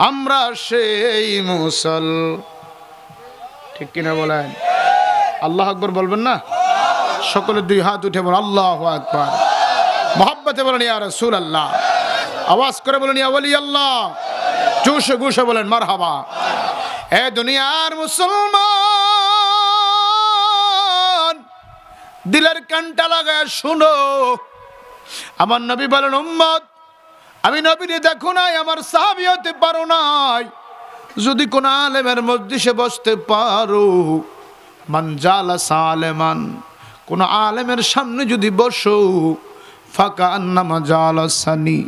আমরা সেই মুসল। ঠিক কিনা বলেন? আল্লাহু আকবার বলবেন না? সকলে দুই হাত উঠে বলেন আল্লাহু আকবার। মোহাব্বতে বলেন ইয়া রাসূলুল্লাহ। আওয়াজ করে বলেন ইয়া ওলি আল্লাহ। জোশে ঘোষে বলেন মারহাবা। এ দুনিয়ার মুসলমান দিলের কানটা লাগায় শুনো। আমার নবী বলেন উম্মত আমি নবীরে দেখো নাই, আমার সাহাবী হতে পারো নাই, যদি কোন আলেমের মজলিসে বসতে পারো মান জালাসা আলেমান কোন আলেমের সামনে যদি বসো ফাকা আন্নামা জালাসানি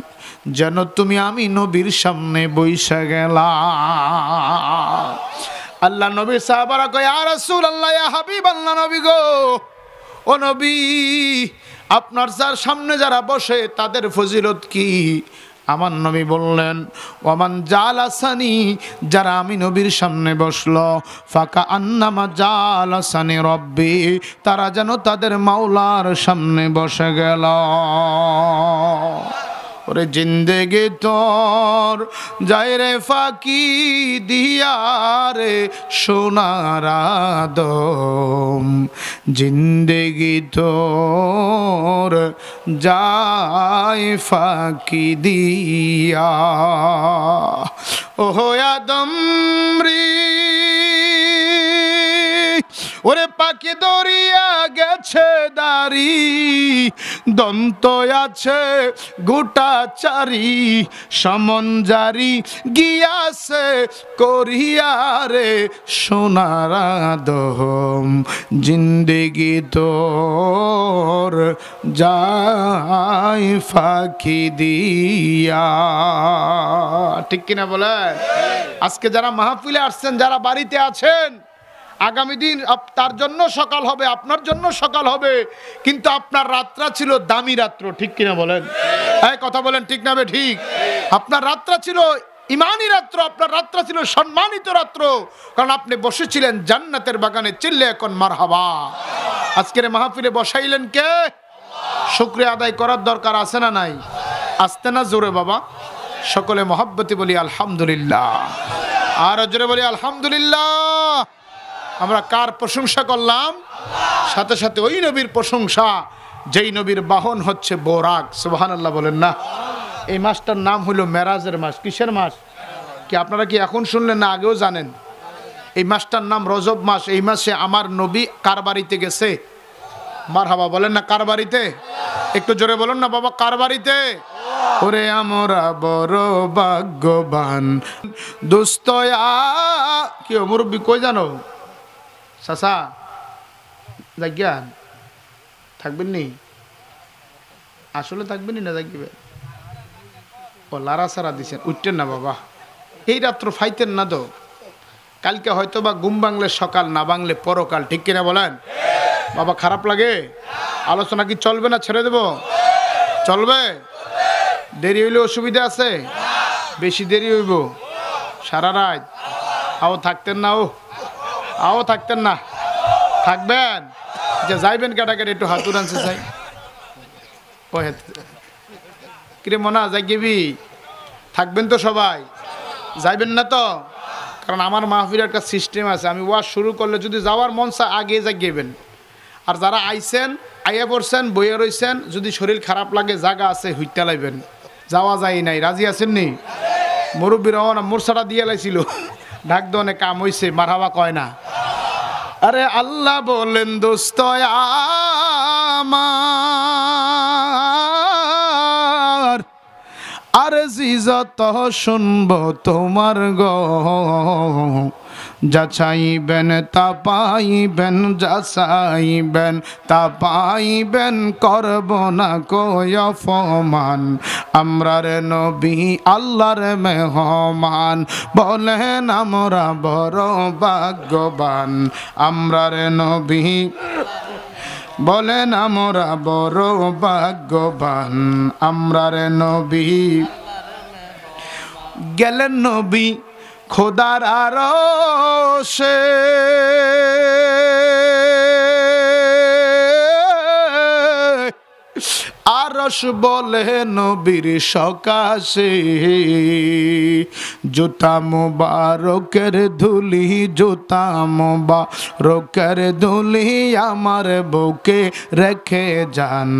যেন তুমি আমি নবীর সামনে বইসা গেলা। আল্লাহ নবী সাহাবারা কয় ইয়া রাসূলুল্লাহ ইয়া হাবিবাল্লাহ নবী গো ও নবী আপনার যার সামনে যারা বসে তাদের ফজিলত কি? আমার নবী বললেন ওয়ামান জালাসানি যারা আমি নবীর সামনে বসলো ফাকা আন্নামা জালাসানি রব্বি তারা যেন তাদের মাওলার সামনে বসে গেল। ওরে জিন্দেগি তোর যায় রে ফাঁকি দিয়া রে সোনার আদম জিন্দেগি তোর যায় ফাঁকি দিয়া ওহো আদম রে ওরে পাখি দরিয়া গেছে দাড়ি দন্ত আছে গোটা চারি সমন জারি গিয়াছে করিয়া রে সোনার আদম জিন্দেগি তোর যায় ফাঁকি দিয়া। ঠিক কিনা বলে? আজকে যারা মাহফিলে আসছেন যারা বাড়িতে আছেন আগামী দিন তার জন্য সকাল হবে আপনার জন্য সকাল হবে, কিন্তু আপনার রাত্রা ছিল দামি রাত্র। ঠিক কিনা বলেন? এই কথা বলেন ঠিক না বে ঠিক? আপনার রাত্রা ছিল ইমানি রাত্র, আপনার রাত্রা ছিল সম্মানিত রাত্র, কারণ আপনি বসেছিলেন জান্নাতের বাগানে। চিল্লে এখন মারহাবা। আজকের মাহফিলে বসাইলেন কে? শুকরিয়া আদায় করার দরকার আছে না নাই? আসতে না জোরে বাবা সকলে মহব্বতে বলি আলহামদুলিল্লাহ, আর জোরে বলি আলহামদুলিল্লাহ। আমরা কার প্রশংসা করলাম? সাথে সাথে ওই নবীর প্রশংসা যেই নবীর বাহন হচ্ছে বোরাক। সুবহানাল্লাহ বলেন না? এই মাসটার নাম হলো মেরাজের মাস। কিসের মাস? কি আপনারা কি এখন শুনলেন না আগেও জানেন? এই মাসটার নাম রজব মাস। এই মাসে আমার নবী কার বাড়িতে গেছে? মারহাবা বলেন না? কার বাড়িতে? একটু জোরে বলুন না বাবা, কার বাড়িতে? ওরে আমরা বড় ভাগ্যবান দোস্তয়া। কি মুরব্বী কই জানো? চাচা জায়গা থাকবেন নি? আসলে থাকবেন না থাকবে? ও লারা সারা দিছেন, উঠতেন না বাবা, এই রাত্র ফাইতেন না তো। কালকে হয়তো বা ঘুম বাংলে সকাল, না বাংলে পরকাল, ঠিক কিনা বলেন? বাবা খারাপ লাগে? আলোচনা কি চলবে না ছেড়ে দেব? চলবে? দেরি হইলে অসুবিধা আছে? বেশি দেরি হইব? সারা রাত আও থাকতেন না? আও থাকতেন না? থাকবেন? যে যাইবেন কাটাকাটি একটু হাত উড়ানছে চাই। কিরে মনা যাইবি? থাকবেন তো সবাই? যাইবেন না তো? কারণ আমার মাহফিলের একটা সিস্টেম আছে, আমি ওয়াজ শুরু করলে যদি যাওয়ার মন চায় আগে যাইবেন। আর যারা আইছেন, আইয়া পড়ছেন, বইয়ে রয়েছেন, যদি শরীর খারাপ লাগে জায়গা আছে হইতে লাইবেন, যাওয়া যায় নাই। রাজি আছেন নি? মুরব্বীরা মোরসাটা দিয়ে লাইছিল, ঢাক দনে কাম হইছে, মারহাবা কয় না। আরে আল্লাহ বলেন দোস্ত আমার, আরে যত শুনব তোমার গো, যাচাইবেন তা পাইবেন, যাচাইবেন তা পাইবেন, করব না কই অপমান। আমরার নবী আল্লাহর মেহমান, বলেন আমরা বড় ভাগ্যবান। আমরার নবী বলেন আমরা বড় ভাগ্যবান। আমরার নবী গেলেন নবী খোদার আরশে, আরশ বলে নবীর সকাশে, জুতা মুবারকের ধুলি, জুতা মুবারকের ধুলি আমার বুকে রেখে যান।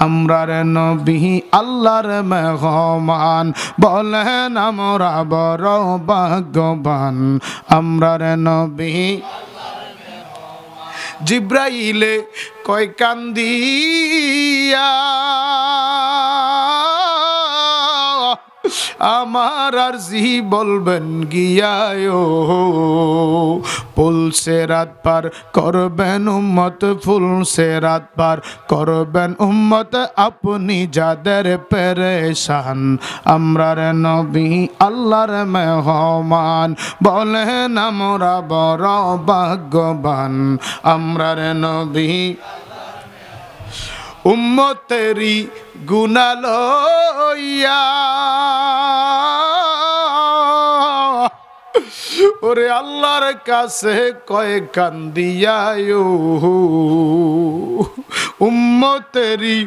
আমরার নবী আল্লাহর মেহমান, বলেন আমরা বড় ভাগ্যবান। আমরার নবী জিব্রাইলে কয় কান্দিয়া, আমার আরজি বলবেন গিয়ায়ো, ফুলসে রাত পার করবেন উম্মত, ফুলসে রাত পার করবেন উম্মত, আপনি যাদের পেরেশান। আমরার নবী আল্লাহর মেহমান, বলেন আমরা বড় ভাগ্যবান। আমরার নবী উম্মতেরি গুনাহ লইয়া, ওরে আল্লাহর কাছে কয় কান্দিয়ায়ো, উম্মতেরি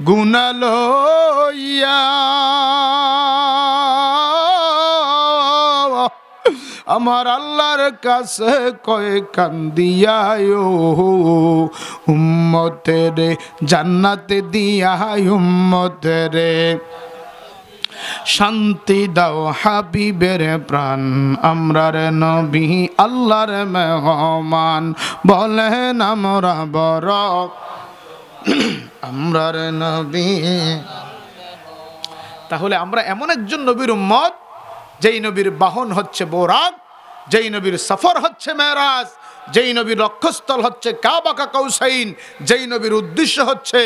গুনাহ লইয়া, আমার আল্লাহর কাছে কয় কান্দিয়ায়ো, উম্মতেরে জান্নাতে দিয়া, উম্মতেরে শান্তি দাও হাবিবের প্রাণ। আমরার নবী আল্লাহর মেহমান, বলেন আমরা বড় আমরার নবী। তাহলে আমরা এমন একজন নবীর উম্মত, যেই নবীর বাহন হচ্ছে বোরাক, যেই নবীর সফর হচ্ছে মেরাজ, যেই নবীর লক্ষ্যস্থল হচ্ছে কাবা কাউসাইন, যেই নবীর উদ্দেশ্য হচ্ছে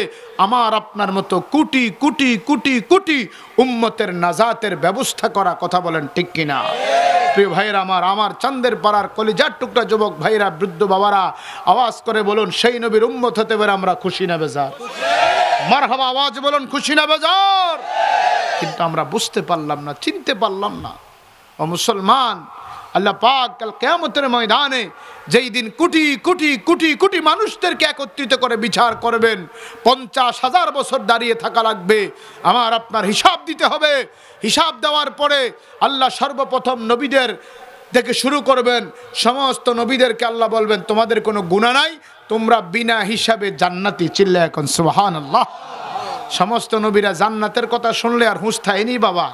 আমার আপনার মতো কোটি কোটি কোটি কোটি উম্মতের নাজাতের ব্যবস্থা করা। কথা বলেন ঠিক কিনা? প্রিয় ভাইরা আমার চাঁদের পাড়ার কলিজার টুকরা যুবক ভাইরা, বৃদ্ধ বাবারা, আওয়াজ করে বলুন সেই নবীর উম্মত হতে পারে আমরা খুশি না বেজার? মারহাবা আওয়াজ বলুন, খুশি না বেজার? কিন্তু আমরা বুঝতে পারলাম না, চিনতে পারলাম না। ও মুসলমান, আল্লাহ পাক কাল কিয়ামতের ময়দানে যেই দিন কোটি কোটি কোটি কোটি মানুষদেরকে একত্রিত করে বিচার করবেন, 50,000 বছর দাঁড়িয়ে থাকা লাগবে। আমার আপনার হিসাব দিতে হবে। হিসাব দেওয়ার পরে আল্লাহ সর্বপ্রথম নবীদের থেকে শুরু করবেন। সমস্ত নবীদেরকে আল্লাহ বলবেন তোমাদের কোনো গুনাহ নাই, তোমরা বিনা হিসাবে জান্নাতি। চিল্লা এখন সুবহানাল্লাহ। সমস্ত নবীরা জান্নাতের কথা শুনলে আর হুঁশ থাকেনি বাবা,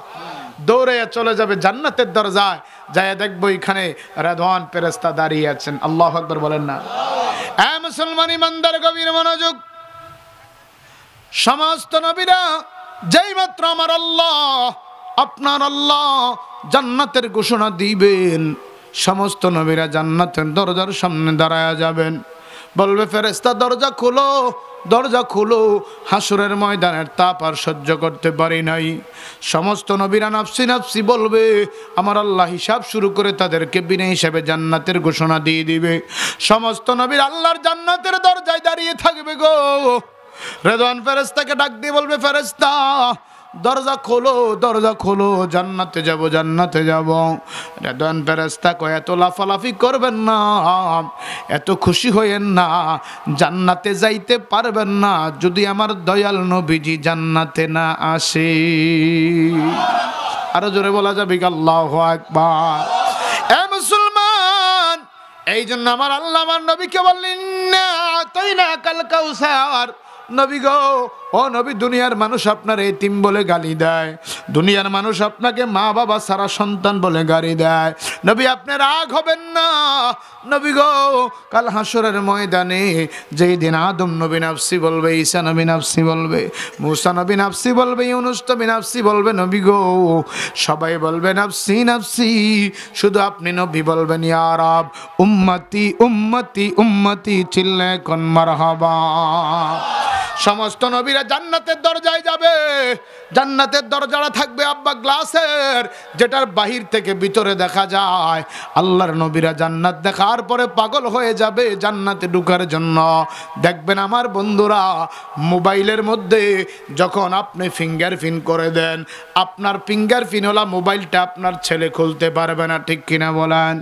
দৌড়ে চলে যাবে জান্নাতের দরজায়, যায় দেখবো এখানে রেদওয়ান ফেরেশতা দাঁড়িয়ে আছেন। আল্লাহু আকবার বলেন না? এ মুসলমান ইমানদার গভীর মনোযোগ। সমস্ত নবীরা যেই মাত্র আমার আল্লাহ, আপনার আল্লাহ জান্নাতের ঘোষণা দিবেন, সমস্ত নবীরা জান্নাতের দরজার সামনে দাঁড়ায়া যাবেন। বলবে ফেরেশতা দরজা খোলো, দরজা খোলো, হাসরের ময়দানের তাপ আর সহ্য করতে পারি নাই। সমস্ত নবীরা নাফসি নাফসি বলবে, আমার আল্লাহ হিসাব শুরু করে তাদেরকে বিনা হিসাবে জান্নাতের ঘোষণা দিয়ে দিবে। সমস্ত নবীর আল্লাহর জান্নাতের দরজায় দাঁড়িয়ে থাকবে গো। রেদওয়ান ফেরেশতাকে ডাক দিয়ে বলবে, ফেরেশতা দরজা খোলো, দরজা খোলো, জান্নাতে যাব, জান্নাতে যাব। রেদওয়ান ফেরেশতা কয়, এত লাফালাফি করবেন না, এত খুশি হইয়েন না, জান্নাতে যাইতে পারবেন না যদি আমার দয়াল নবীজি জান্নাতে না আসে। আরো জোরে বলা যাবে কি আল্লাহু আকবার। এ মুসলমান, এই জন্য আমার আল্লাহ আমার নবীকে বললেন, না তাই না কাল কাউসার। নবী গো, ও নবী, দুনিয়ার মানুষ আপনার এতিম বলে গালি দেয়, দুনিয়ার মানুষ আপনাকে মা বাবা সারা সন্তান বলে গালি দেয়। নবী আপনি রাগ হবেন না। নবী গো, কাল হাসরের ময়দানে যেই দিন আদম নবী নাফসি বলবে, ঈসা নবী নাফসি বলবে, মুসা নবী নাফসি বলবে, ইউনুস নবী নাফসি বলবে, নবী গো সবাই বলবে নাফসি নাফসি, শুধু আপনি নবী বলবেন ইয়া রাব উম্মতি উম্মতি উম্মতি, চিল্লে কোন মারহাবা। সমস্ত নবীরা জান্নাতের দরজায় যাবে। জান্নাতের দরজাটা থাকবে আব্বা গ্লাসের, যেটার বাহির থেকে ভিতরে দেখা যায়। আল্লাহর নবীরা জান্নাত দেখার পরে পাগল হয়ে যাবে জান্নাতে ঢোকার জন্য। দেখবেন আমার বন্ধুরা, মোবাইলের মধ্যে যখন আপনি ফিঙ্গারপ্রিন্ট করে দেন, আপনার ফিঙ্গারপ্রিন্ট হলো মোবাইলটা আপনার ছেলে খুলতে পারবে না, ঠিক কিনা বলেন?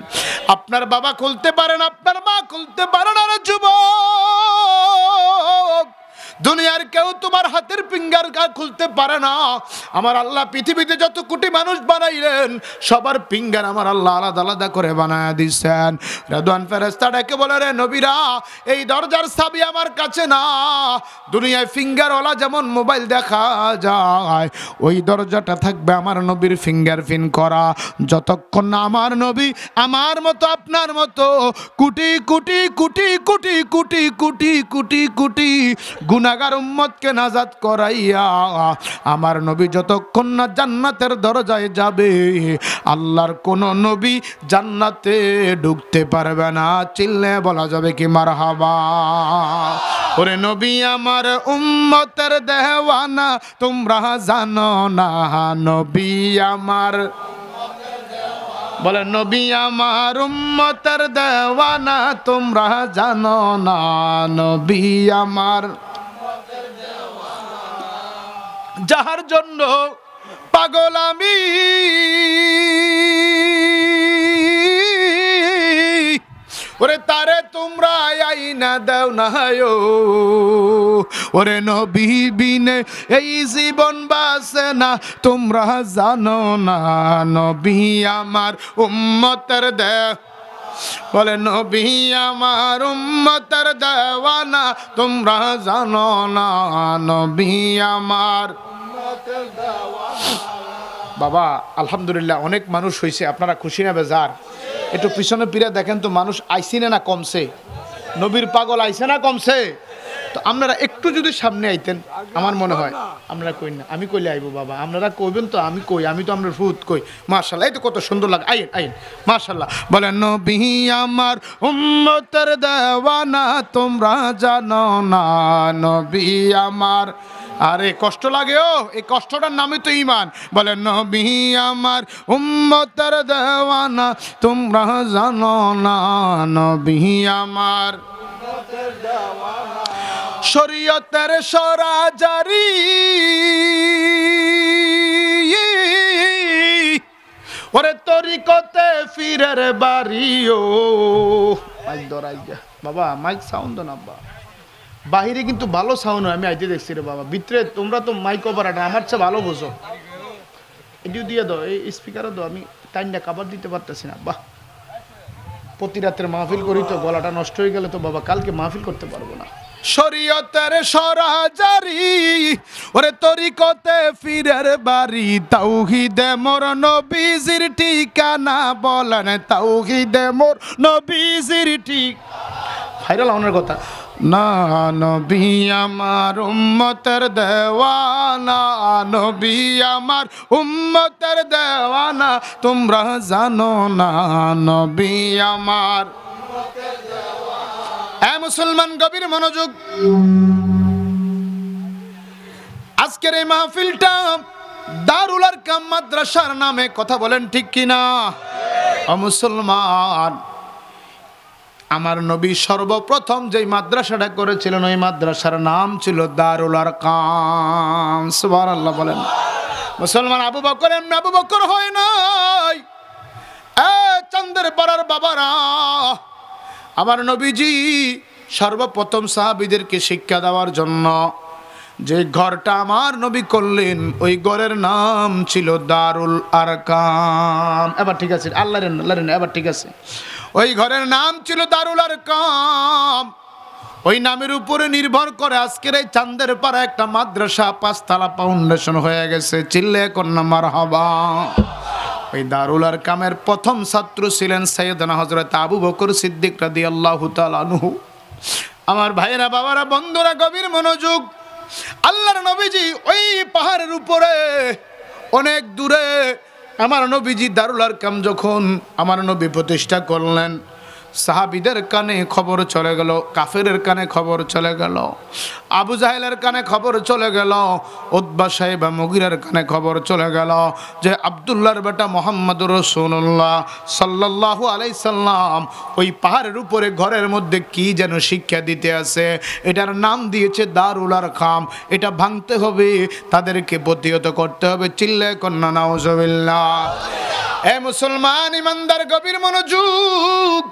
আপনার বাবা খুলতে পারেন, আপনার মা খুলতে পারে না। যুবক, দুনিয়ার কেউ তোমার হাতের ফিঙ্গার খুলতে পারে না। আমার আল্লাহ পৃথিবীতে যত কোটি মানুষ বানাইলেন, সবার ফিঙ্গার আমার আল্লাহ আলাদা আলাদা করে বানায় দিচ্ছেন। রেদওয়ান ফেরেশতা ডেকে বলে, রে নবীরা, এই দরজার চাবি আমার কাছে না। দুনিয়ায় ফিঙ্গারওয়ালা যেমন মোবাইল দেখা যায়, ওই দরজাটা থাকবে আমার নবীর ফিঙ্গারপ্রিন্ট করা। যতক্ষণ না আমার নবী আমার মতো আপনার মতো কোটি কোটি কোটি কোটি কোটি কোটি কোটি কোটি গুনাহগার উম্মতকে নাজাত করাইয়া আমার নবী যতক্ষণ না জান্নাতের দরজায় যাবে, আল্লাহর কোন নবী জান্নাতে ঢুকতে পারবে না। চিল্লে বলা যাবে কি মারহাবা। ওরে নবী আমার উম্মতের দেওয়ানা, তোমরা জানো না, নবী আমার, বলে নবী আমার উম্মতের দেওয়ানা, তোমরা জানো না, নবী আমার, যাহার জন্য পাগল আমি, ওরে তারে তোমরা আইনা দাও না। ওরে নবী বিনে এই জীবন বাঁচে না, তোমরা জানো না, নবী আমার উম্মতের দেওয়ানা, বলে নবী আমার উম্মতের দেওয়ানা, তোমরা জানো না, নবী আমার উম্মতের দেওয়ানা। বাবা আলহামদুলিল্লাহ, অনেক মানুষ হয়েছে, আপনারা খুশি না বেজার? একটু পিছনে ফিরে দেখেন তো, মানুষ আইসি না কমছে? নবীর পাগল আইসে না কমছে? তো আপনারা একটু যদি সামনে আইতেন, আমার মনে হয়। আপনারা কই না, আমি কইলে আইবো বাবা, আপনারা কইবেন তো, আমি কই, আমি তো আমরা ফুত কই। মাশাআল্লাহ, এই তো কত সুন্দর লাগে। আইন আইন, মাশাআল্লাহ। বলেন নবী আমার উম্মতের দেওয়ানা, তোমরা জানো না, নবী আমার। আরে কষ্ট লাগে, ও এই কষ্টটার নামই তো ঈমান। বলেন নবী আমার উম্মতের দেওয়ানা, তোমরা জানো না, নবী আমার শরীয়তের সরাজারি, ওরে তরিকতে ফিরের বাড়িও। মাইক ধরাই যা বাবা, মাইক সাউন্ড না বাবা, বাহিরে কিন্তু ভালো সাউন্ড হয়, আমি আইতে দেখছি রে বাবা। ভিতরে তোমরা তো মাইক অপারেটর, আমার চেয়ে ভালো বোঝো। এটিও দিয়ে দাও, এই স্পিকারও দাও, আমি টাইমটা কাভার দিতে পারতেছি না। বাহ, প্রতি রাতের মাহফিল করি তো, গলাটা নষ্ট হয়ে গেলে তো বাবা কালকে মাহফিল করতে পারবো না। শরীয়তের সরাজারি, ওরে তরিকতে ফিরের বাড়ি, তাওহীদে মোর নবীজির ঠিকানা, বলেন তাওহীদে মোর নবীজির ঠিকানা। ভাইরাল হওয়ার কথা না, নবী আমার উম্মতের দেওয়ানা, নবী আমার উম্মতের দেওয়ানা, তোমরা জানো না, নবী আমার। এ মুসলমান গভীর মনোযোগ। আজকের এই মাহফিলটা দারুল আরকাম মাদ্রাসার নামে, কথা বলেন ঠিক কিনা? ও মুসলমান, আমার নবী সর্বপ্রথম যেই মাদ্রাসাটা করেছিলেন ওই মাদ্রাসার নাম ছিল দারুল আরকাম। সুবহানাল্লাহ বলেন। মুসলমান, আবু বকর এমনি আবু বকর হয় নাই। চাঁদের পাড়ার বাবারা, আমার নবীজি সর্বপ্রথম সাহাবীদেরকে শিক্ষা দেওয়ার জন্য যে ঘরটা আমার নবী করলেন ওই ঘরের নাম ছিল দারুল আরকাম। এবার ঠিক আছে, আল্লাহ এবার ঠিক আছে। ওই ঘরের নাম ছিল দারুল আরকাম। ওই নামের উপরে নির্ভর করে আজকের এই চাঁদের পাড়া একটা মাদ্রাসা 5 তলা ফাউন্ডেশন হয়ে গেছে। চিল্লে কন্যা মারহাবা। ওই দারুল আরকামের প্রথম ছাত্র ছিলেন সাইয়েদনা হযরত আবু বকর সিদ্দিক রাদিয়াল্লাহু তাআলা আনহু। আমার ভাইরা, বাবারা, বন্ধুরা, গভীর মনোযোগ। আল্লাহর নবীজি ওই পাহাড়ের উপরে অনেক দূরে আমার নবীজি দারুল আরকাম যখন আমার নবী প্রতিষ্ঠা করলেন, সাহাবীদের কানে খবর চলে গেল, কাফেরের কানে খবর চলে গেল, আবু জাহেলের কানে খবর চলে গেল, উতবা সাহেব মুগিরার কানে খবর চলে গেল যে আব্দুল্লাহর বেটা মুহাম্মদুর রাসূলুল্লাহ সাল্লাল্লাহু আলাইহি সাল্লাম ওই পাহাড়ের উপরে ঘরের মধ্যে কি যেন শিক্ষা দিতে আছে। এটার নাম দিয়েছে দারুল আরকাম। এটা ভাঙতে হবে, তাদেরকে প্রতিহত করতে হবে। চিল্লায়ে কন্না নাউজুবিল্লাহ। এ মুসলমান ইমানদার, গভীর মনোযোগ।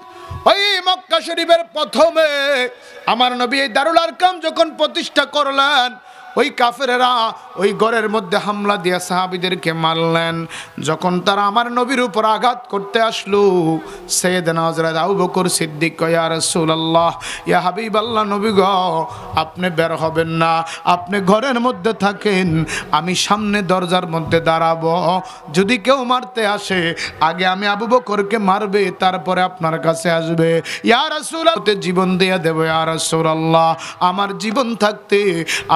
ওই মক্কা শরীফের প্রথমে আমার নবী এই দারুল আরকাম যখন প্রতিষ্ঠা করলেন, ওই কাফেরেরা ওই ঘরের মধ্যে হামলা দিয়ে সাহাবীদেরকে মারলেন। যখন তারা আমার নবীর উপর আঘাত করতে আসলো, সাইয়েদনা হযরত আবু বকর সিদ্দিক কয়, ইয়া রাসূলুল্লাহ, ইয়া হাবিবাল্লাহ, নবী গো, আপনি বের হবেন না, আপনি ঘরের মধ্যে থাকেন, আমি সামনে দরজার মধ্যে দাঁড়াবো। যদি কেউ মারতে আসে আগে আমি আবু বকরকে মারবে, তারপরে আপনার কাছে আসবে। ইয়া রাসূলুল্লাহ, জীবন দিয়ে দেব। ইয়া রাসূলুল্লাহ, আমার জীবন থাকতে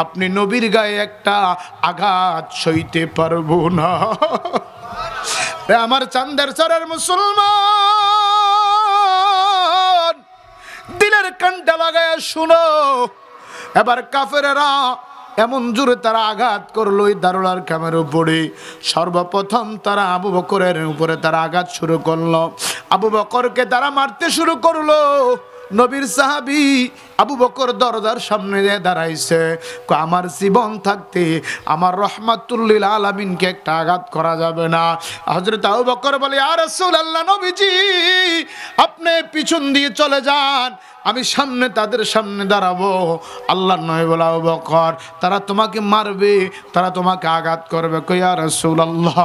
আপনি নবীর গায়ে একটা আঘাত সইতে পারবো না। আমার চাঁদের চরের মুসলমান, দিলের কানটা লাগায় শুনো। এবার কাফেরেরা এমন জোরে তারা আঘাত করলো ওই দারুল আরকামের উপরে। সর্বপ্রথম তারা আবু বকরের উপরে তারা আঘাত শুরু করলো। আবু বকরকে তারা মারতে শুরু করলো। নবীর সাহাবী আবু বকর দরজার সামনে দাঁড়াইছে। আমার জীবন থাকতে আমার রহমাতুল লিল আলামিনকে একটা আঘাত করা যাবে না। হযরত আবু বকর বলে, ইয়া রাসূলুল্লাহ, নবীজি আপনি পিছন দিয়ে চলে যান, আমি সামনে তাদের সামনে দাঁড়াবো। আল্লাহর নবী বলে, আবু বকর, তারা তোমাকে মারবে, তারা তোমাকে আঘাত করবে। কই, ইয়া রাসূলুল্লাহ,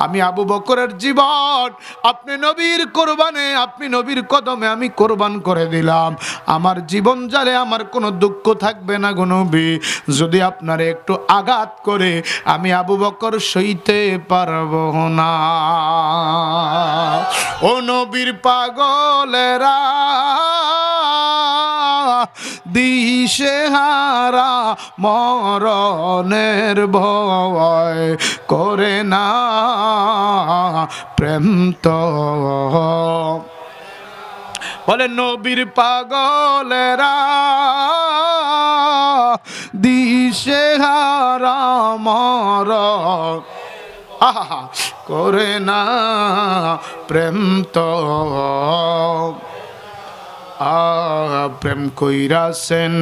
আমি আবু বকরের জীবন আপনি নবীর কোরবানে, আপনি নবীর কদমে আমি কোরবান করে দিলাম। আমার জীবন জালে আমার কোনো দুঃখ থাকবে না গো নবী। যদি আপনারে একটু আঘাত করে আমি আবু বকর সইতে পারবো না। ও নবীর পাগলেরা, দিশেহারা মরণের ভয় করে না প্রেম তো। বলে নবীর পাগলেরা, দিশেহারা মরণ করে না প্রেম তো। প্রেম কইরাছেন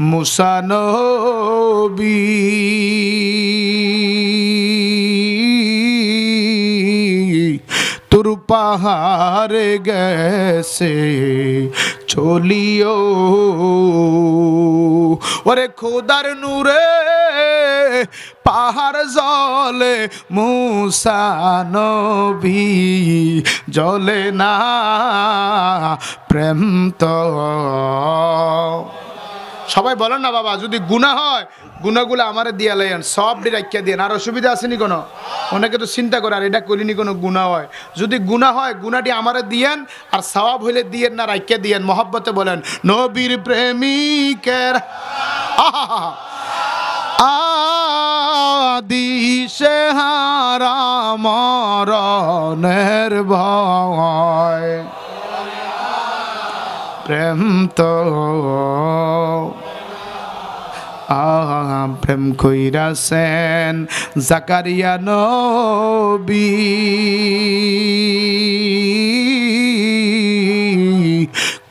মুসা নবী, তোর পাহাড়ে গেছে চলিও। ওরে খোদার নূরে পাহাড় জলে মুসা নবী জলে না প্রেম তো। সবাই বলেন না বাবা, যদি গুনাহ হয় গুনাহগুলো আমারে দিয়া লাইন, সব রাখিয়া দিয়েন। আর অসুবিধা আসেনি কোনো? অনেকে তো চিন্তা করে আর এটা করিনি কোনো গুনাহ হয়। যদি গুনাহ হয় গুনাহটি আমারে দিয়েন, আর সওয়াব হইলে দিয়েন না, রাখিয়া দিয়েন। মহব্বতে বলেন, নবীর প্রেমিকের দিশেহারা মরণের ভয় প্রেম তো প্রেম কইরাছেন জাকারিয়া নবী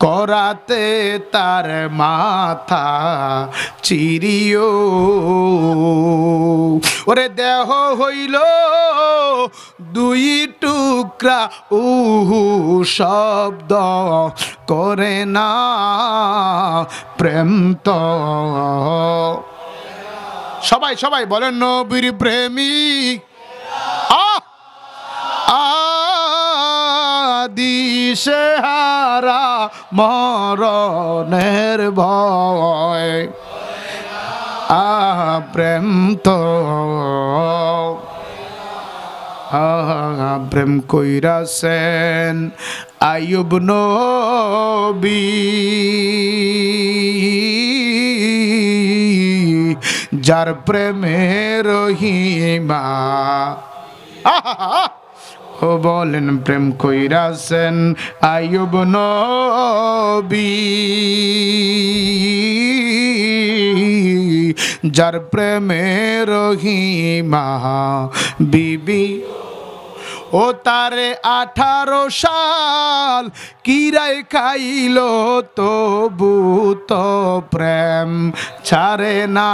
করাতে তার মাথা চিরিও ওরে দেহ হইল দুই টুকরা শব্দ করে না প্রেম তো সবাই সবাই বলেন নবীর প্রেমিক দিশেহারা মরণের ভয় প্রেম তো প্রেম কইরাছেন আইয়ুব নবী যার প্রেমের রহিমা ও বলেন প্রেম কইরাছেন আইয়ুব নবী যার প্রেমের রহিমা বিবি ও তারে 18 সাল কিরাই খাইল তবু তো প্রেম ছাড়ে না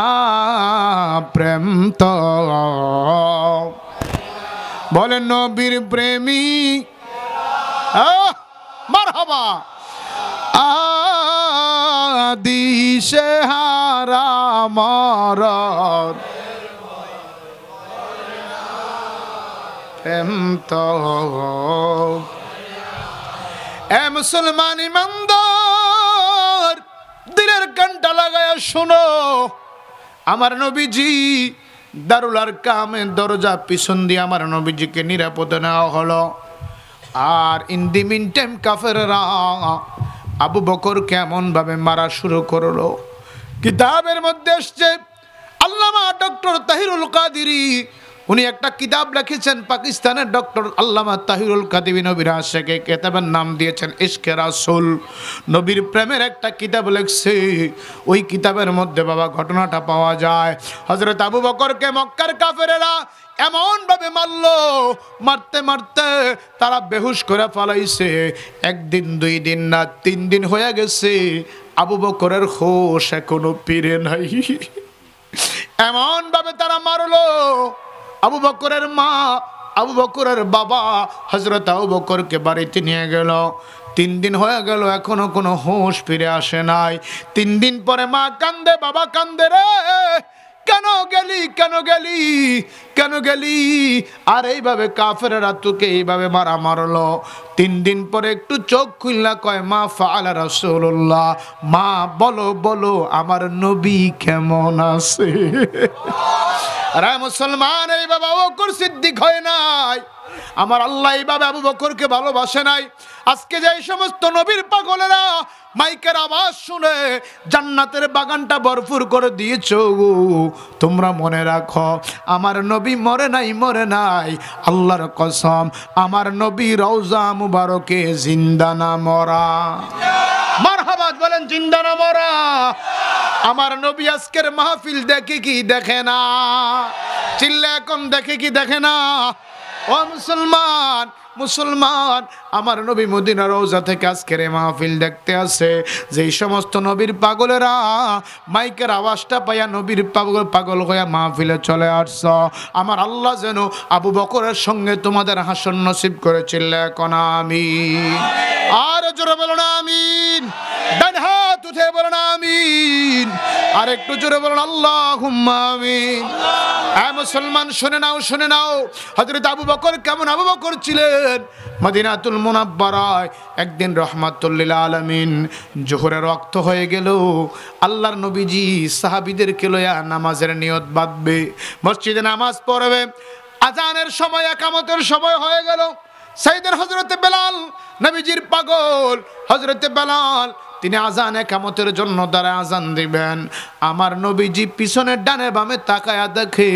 প্রেম তো বলেন নবীর প্রেমিক মারহাবা দিশেহারা মরণ প্রেম তো এ মুসলমান ইমানদার দিলের কানটা লাগায়া শোনো আমার নবীজি দারুল আরকামের দরজা পিছন দিয়ে আমার নবীজিকে নিরাপদে নেওয়া হলো আর ইন দি মিন টাইম কাফেররা আবু বকর কেমন ভাবে মারা শুরু করলো কিতাবের মধ্যে আসছে আল্লামা ডক্টর তাহিরুল কাদেরী উনি একটা কিতাব লিখেছেন পাকিস্তানের ডক্টর আল্লামা তাহিরুল কাদেরী নবীর আশিকে কিতাবের নাম দিয়েছেন ইশকে রাসূল নবীর প্রেমের একটা কিতাব লিখছে ওই কিতাবের মধ্যে বাবা ঘটনাটা পাওয়া যায় হযরত আবু বকরকে মক্কার কাফেরেরা এমন ভাবে মারলো মারতে মারতে তারা বেহুশ করে ফেলাইছে একদিন দুই দিন না 3 দিন হয়ে গেছে আবু বকরের হোশ এখনো ফিরে নাই এমন ভাবে তারা মারলো আবু বকরের মা আবু বকরের বাবা হযরত আবু বকরকে বাড়িতে নিয়ে গেল 3 দিন হয়ে গেল এখনো কোনো হোশ ফিরে আসে নাই 3 দিন পরে মা কান্দে বাবা কান্দে রে কেন গেলি কেন গেলি কেন গেলি আর এইভাবে কাফেররা তোকে এইভাবে মারা মারলো 3 দিন পরে একটু চোখ খুললা কয় মা ফাআলা রাসূলুল্লাহ মা বলো বলো আমার নবী কেমন আছে আরে মুসলমান এইভাবে আবু বকর সিদ্দিক হয় নাই আমার আল্লাহ এইভাবে আবু বকরকে ভালোবাসে নাই আজকে যে সমস্ত নবীর পাগলেরা মাইকের আওয়াজ শুনে জান্নাতের বাগানটা ভরপুর করে দিয়েছো তোমরা মনে রাখো আমার নবী মরে নাই আল্লাহর কসম আমার নবী রওজা মুবারকে জিন্দা না মরা মারহাবা বলেন জিন্দা না মরা আমার নবী আজকের মাহফিল দেখে কি দেখে না চিল্লা এখন দেখে কি দেখে না ও মুসলমান মুসলমান আমার নবী মদিনা রওজা থেকে আজকের মাহফিল দেখতে আসে যেই সমস্ত নবীর পাগলেরা মাইকের আওয়াজটা পাইয়া নবীর পাগল হয়ে মাহফিলে চলে আসছ আমার আল্লাহ যেন আবু বকরের সঙ্গে তোমাদের হাসর নসিব করেছিল এখন আমিন আর জোরে বলো না আমিন ডান হাত উঠে বলো না আমিন আর একটু জোরে বলো আল্লাহুম্মা আমিন এ মুসলমান শুনে নাও হযরত আবু বকর কেমন আবু বকর ছিলেন মদিনাতুল মুনাব্বারায় একদিন রাহমাতুল লিল আলামিন জোহরের ওয়াক্ত হয়ে গেল আল্লাহর নবীজি সাহাবীদেরকে লয়া নামাজের নিয়ত বাঁধবে মসজিদে নামাজ পড়বে আজানের সময় ইকামতের সময় হয়ে গেল সাইয়েদের হযরতে বেলাল নবীজির পাগল হযরতে বেলাল তিনি আজান একামতের জন্য দাঁড়ায় আজান দিবেন। আমার নবীজি পিছনের ডানে বামে তাকায়া দেখে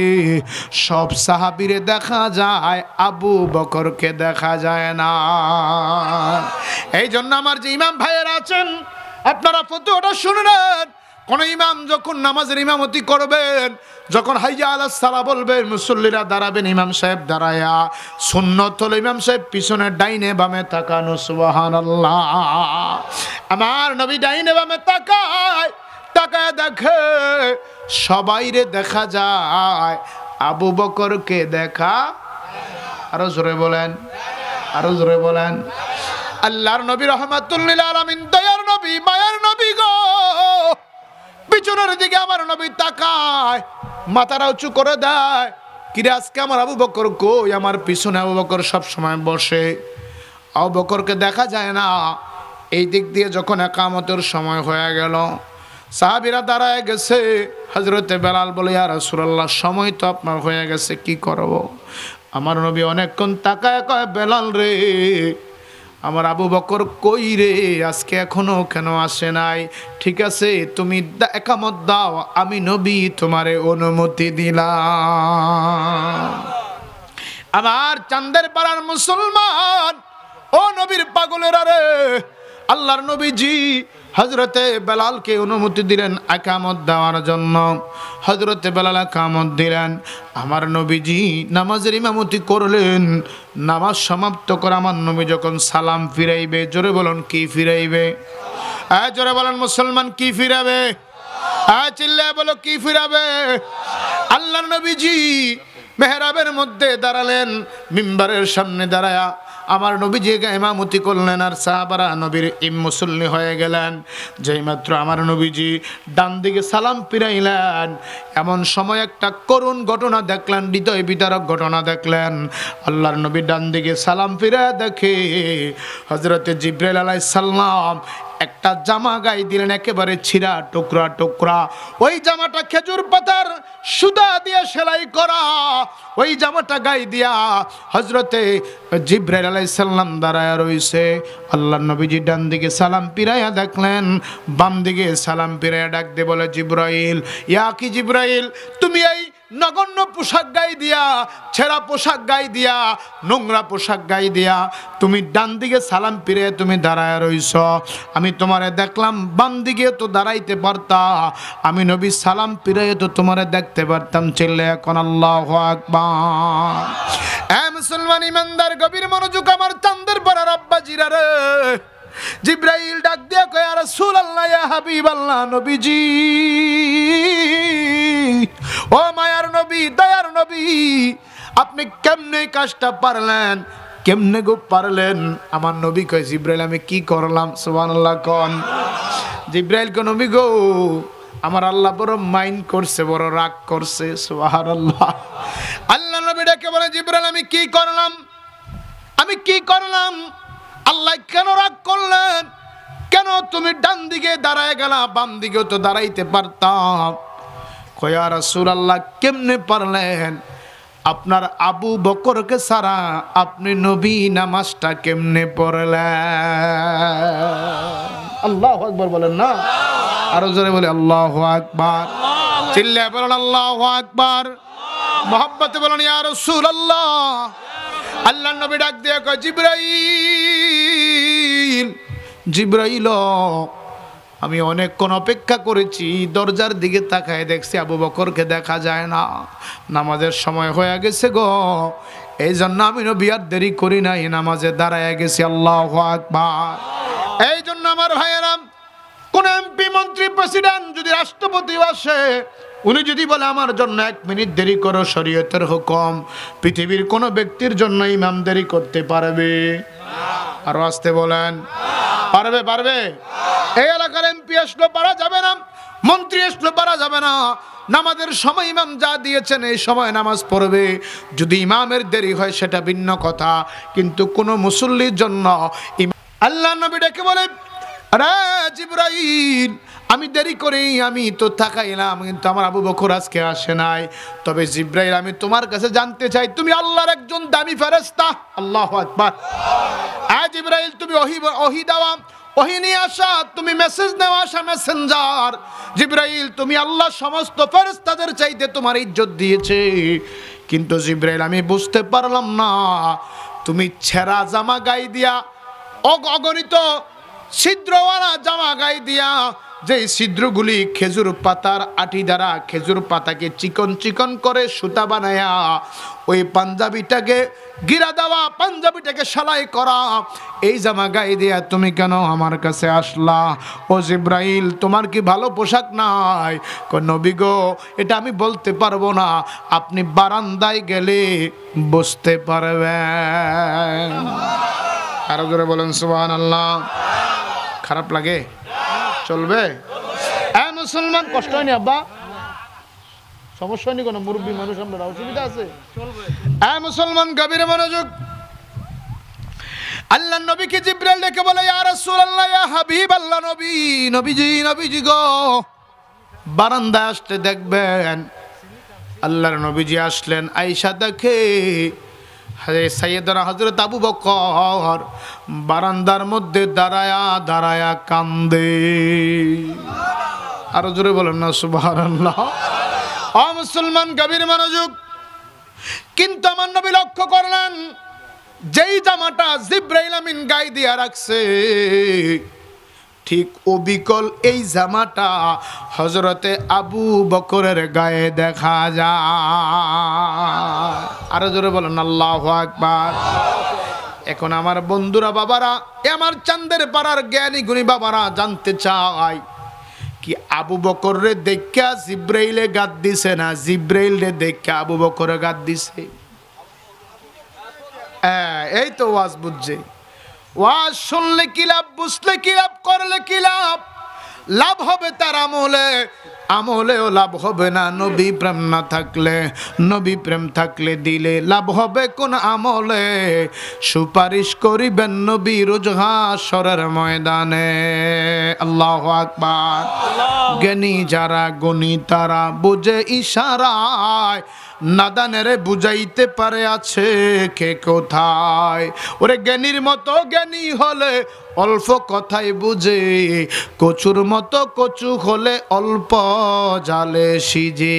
সব সাহাবীরে দেখা যায়, আবু বকরকে দেখা যায় না। এই জন্য আমার যে ইমাম ভাইয়েরা আছেন, আপনারা ফতোয়াটা শুনলেন। কোন ইমাম যখন নামাজের ইমামতি করবেন, যখন হাইয়া আলাস সালাহ বলবেন, মুসল্লিরা দাঁড়াবেন, ইমাম সাহেব দাঁড়ায়া। সুন্নত হলো ইমাম সাহেব পিছনের ডাইনে বামে তাকানো। সুবহানাল্লাহ। আমার নবী ডাইনে বামে তাকায়, তাকায় দেখে সবাইরে দেখা যায়, আবু বকরকে দেখা। আরো জোরে বলেন, আরো জোরে বলেন। আল্লাহর নবী রাহমাতুল লিল আলামিন, দয়ার নবী, মায়ের নবী গো, পিছনের দিকে আমার নবী তাকায়, মাথাটা উঁচু করে দেয়। কিরে আজকে আমার আবু বকর কই? আমার পিছনে আবু বকর সব সময় বসে, আবু বকরকে দেখা যায় না। এই দিক দিয়ে যখন একামতের সময় হয়ে গেল, সাহাবীরা দাঁড়ায় গেছে। হযরতে বেলাল বলে, ইয়া রাসূলুল্লাহ, সময় তো আপনার হয়ে গেছে, কি করব? আমার নবী অনেকক্ষণ তাকায় কয়, বেলাল রে, আমার আবু বকর কই রে? আজকে এখনো কেন আসে নাই? ঠিক আছে, তুমি একামত দাও, আমি নবী তোমারে অনুমতি দিলাম। আমার চাঁদের পাড়ার মুসলমান, ও নবীর পাগলেরা রে, আল্লাহর নবীজি হযরতে বেলালকে অনুমতি দিলেন একামত দেওয়ার জন্য। হযরতে বেলাল একামত দিলেন। আমার নবীজি নামাজের ইমামতি করলেন। নামাজ সমাপ্ত করে আমার নবী যখন সালাম ফিরাইবে, জোরে বলুন কি ফিরাইবে? জোরে বলেন মুসলমান, কি ফিরাবে? চিল্লায় বলো, কি ফিরাবে? আল্লাহর নবীজি মেহরাবের মধ্যে দাঁড়ালেন, মিম্বারের সামনে দাঁড়ায়া আমার নবীজি ইমামতি করলেন, আর সাহাবারা নবীর মুসল্লি হয়ে গেলেন। যেই মাত্র আমার নবীজি ডান দিকে সালাম ফিরাইলেন, এমন সময় একটা করুণ ঘটনা দেখলেন, হৃদয় বিদারক ঘটনা দেখলেন। আল্লাহর নবী ডান দিকে সালাম ফিরায় দেখে হযরতে জিবরাইল আলাইহিস সালাম একটা জামা গায়ে দিলেন, একেবারে ছিঁড়া টুকরা টুকরা। ওই জামাটা খেজুর পাতার সুতা দিয়ে সেলাই করা। ওই জামাটা গায়ে দিয়া হযরতে জিবরাইল আলাইহিস সালাম দাঁড়ায় রইছে। আল্লাহর নবীজি ডান দিকে সালাম ফিরাইয়া দেখলেন, বাম দিকে সালাম ফিরাইয়া ডাক দিয়ে বলে, জিবরাইল, ইয়া কি জিবরাইল, তুমি এই নগণ্য পোশাক গায়ে দিয়া, ছেঁড়া পোশাক গায়ে দিয়া, নোংরা পোশাক গায়ে দিয়া তুমি ডান দিকে সালাম ফিরে তুমি দাঁড়ায় রইছ। আমি তোমারে দেখলাম, বাম দিকে তো দাঁড়াইতে পারতা, আমি নবী সালাম ফিরে তো তোমারে দেখতে পারতাম। চিল্লে এখন আল্লাহু আকবার। মুসলমান ইমানদার, গভীর মনোযোগ আমার চাঁদের পাড়ার আব্বাজিরা রে। জিবরাইল ডাক দিয়া কয়, ইয়া রাসূলুল্লাহ, ইয়া হাবিবাল্লাহ, নবীজি, ও মায়ার নবী, দয়ার নবী, আপনি কেমনে কাজটা পারলেন? কেমনে গো পারলেন? আমার নবী কয়, জিবরাইল, আমি কি করলাম? সুবহানাল্লাহ কোন। জিবরাইল কয়, নবী গো, আমার আল্লাহ বড় মাইন্ড করছে, বড় রাগ করছে। সুবহানাল্লাহ। আল্লাহ নবী ডেকে বলে, জিবরাইল, আমি কি করলাম? আমি কি করলাম? আল্লাহ কেন রাগ করলেন? কেন তুমি ডান দিকে দাঁড়ায় গেলা? বাম দিকেও তো দাঁড়াইতে পারতাম। কয়, ইয়া রাসূলুল্লাহ, কেমনে পারলেন? আপনার আবু বকরকে ছাড়া আপনি নবী নামাজটা কেমনে পড়লেন? আল্লাহু আকবার বলেন না? আরো জোরে বলে আল্লাহু আকবার। চিল্লায় বলেন আল্লাহু আকবার। মুহাব্বতে বলেন ইয়া রাসূলুল্লাহ। আল্লাহর নবী ডাক দিয়ে কয়, জিবরাইল, জিবরাইল, আমি অনেকক্ষণ অপেক্ষা করেছি, দরজার দিকে তাকায় দেখছি আবু বকরকে দেখা যায় না, নামাজের সময় হয়ে গেছে গো, এই জন্য আমি নবী আর দেরি করি নাই, নামাজে দাঁড়ায় গেছি। আল্লাহু আকবার। এই জন্য আমার ভাইয়েরা, কোন এমপি, মন্ত্রী, প্রেসিডেন্ট যদি রাষ্ট্রপতি আসে, উনি যদি বলে আমার জন্য 1 মিনিট দেরি করো, শরীয়তের হুকুম, পৃথিবীর কোন ব্যক্তির জন্য ইমাম দেরি করতে পারবে? আরো আসতে বলেন, পারবে? পারবে? এই এলাকার এমপি আসলো পারা যাবে না, মন্ত্রী আসলো পারা যাবে না। নামাজের সময় ইমাম যা দিয়েছেন এই সময় নামাজ পড়বে। যদি ইমামের দেরি হয় সেটা ভিন্ন কথা, কিন্তু কোন মুসল্লির জন্য আল্লাহ নবী ডেকে বলে, আরে জিবরাইল, আমি দেরি করি, আমি তো তাকাইলাম, কিন্তু আমার আবু বকর আজকে আসে নাই। তবে জিবরাইল, আমি তোমার কাছে জানতে চাই, তুমি আল্লাহর একজন দামি ফেরেশতা। আল্লাহু আকবার। জিবরাইল, তুমি ওহী দাও, ওহী নিয়ে আসা, তুমি মেসেজ নেওয়া আসা মেসেঞ্জার। জিবরাইল তুমি আল্লাহ সমস্ত ফেরেশতাদের চাইতে তোমার ইজ্জত দিয়েছে, কিন্তু জিবরাইল আমি বুঝতে পারলাম না তুমি ছেঁড়া জামা গায়ে দিয়া, অগণিত ছিদ্রওয়ালা জামা গায়ে দিয়া, যে ছিদ্রগুলি খেজুর পাতার আটি দ্বারা খেজুর পাতাকে চিকন চিকন করে সুতা বানায়া ওই পাঞ্জাবিটাকে গিরা দেওয়া, পাঞ্জাবিটাকে সেলাই করা, এই জামা গায়ে দিয়া তুমি কেন আমার কাছে আসলা? ও জিবরাইল তোমার কি ভালো পোশাক নাই? কই নবী গো এটা আমি বলতে পারবো না, আপনি বারান্দায় গেলে বুঝতে পারবেন। আরো জোরে বলেন সুবহানাল্লাহ। খারাপ লাগে? চলবে? হ্যাঁ মুসলমান, কষ্ট হয়নি আব্বা? সমস্যা হয়নি কোনো? মুরব্বী মানুষ আমরা, অসুবিধা আছে? হ্যাঁ মুসলমান, গভীর মনোযোগ। আল্লাহ নবীকে জিবরাইল ডেকে বলে, ইয়া রাসূলুল্লাহ, ইয়া হাবিবাল্লাহ, নবী, নবীজি গো, বারান্দায় আসতে দেখবেন। আল্লাহর নবীজি আসলেন, আয়েশা দেখে সাইয়েদনা হযরত আবু বকর বারান্দার মধ্যে দাঁড়ায়া দাঁড়ায়া কান্দে। আরো জোরে বলেন না সুবহানাল্লাহ। ও মুসলমান, গভীর মনোযোগ। কিন্তু আমার নবী লক্ষ্য করলেন যেই জামাটা জিবরাইল আমিন গায়ে দিয়া রাখছে, ঠিক অবিকল এই জামাটা হযরতে আবু বকরের গায়ে দেখা যায়। আরো জোরে বলেন আল্লাহু আকবার। এখন আমার বন্ধুরা, বাবারা, আমার চাঁদের পাড়ার জ্ঞানী গুণী বাবারা জানতে চাই, কি আবু বকরে দেখা জিবরাইলে গাদ দিছে না জিবরাইলে দেখা আবু বকরে গাদ দিছে? এই তো ওয়াজ বুঝছে। ওয়াজ শুনলে কি লাভ, বুঝলে কি লাভ, করলে কি লাভ? লাভ হবে তার আমলে, আমলেও লাভ হবে না নবী প্রেম না থাকলে। নবী প্রেম থাকলে দিলে লাভ হবে কোন আমলে? সুপারিশ করিবেন নবী রোজ হাশরের ময়দানে। আল্লাহু আকবার। জ্ঞানী যারা গুণী তারা বুঝে ইশারায়, নাদানেরে বুঝাইতে পারে আছে কে কোথায়। ওরে জ্ঞানীর মতো জ্ঞানী হলে অল্প কথাই বুঝে, কচুর মতো কচু হলে অল্প জালে সিজে।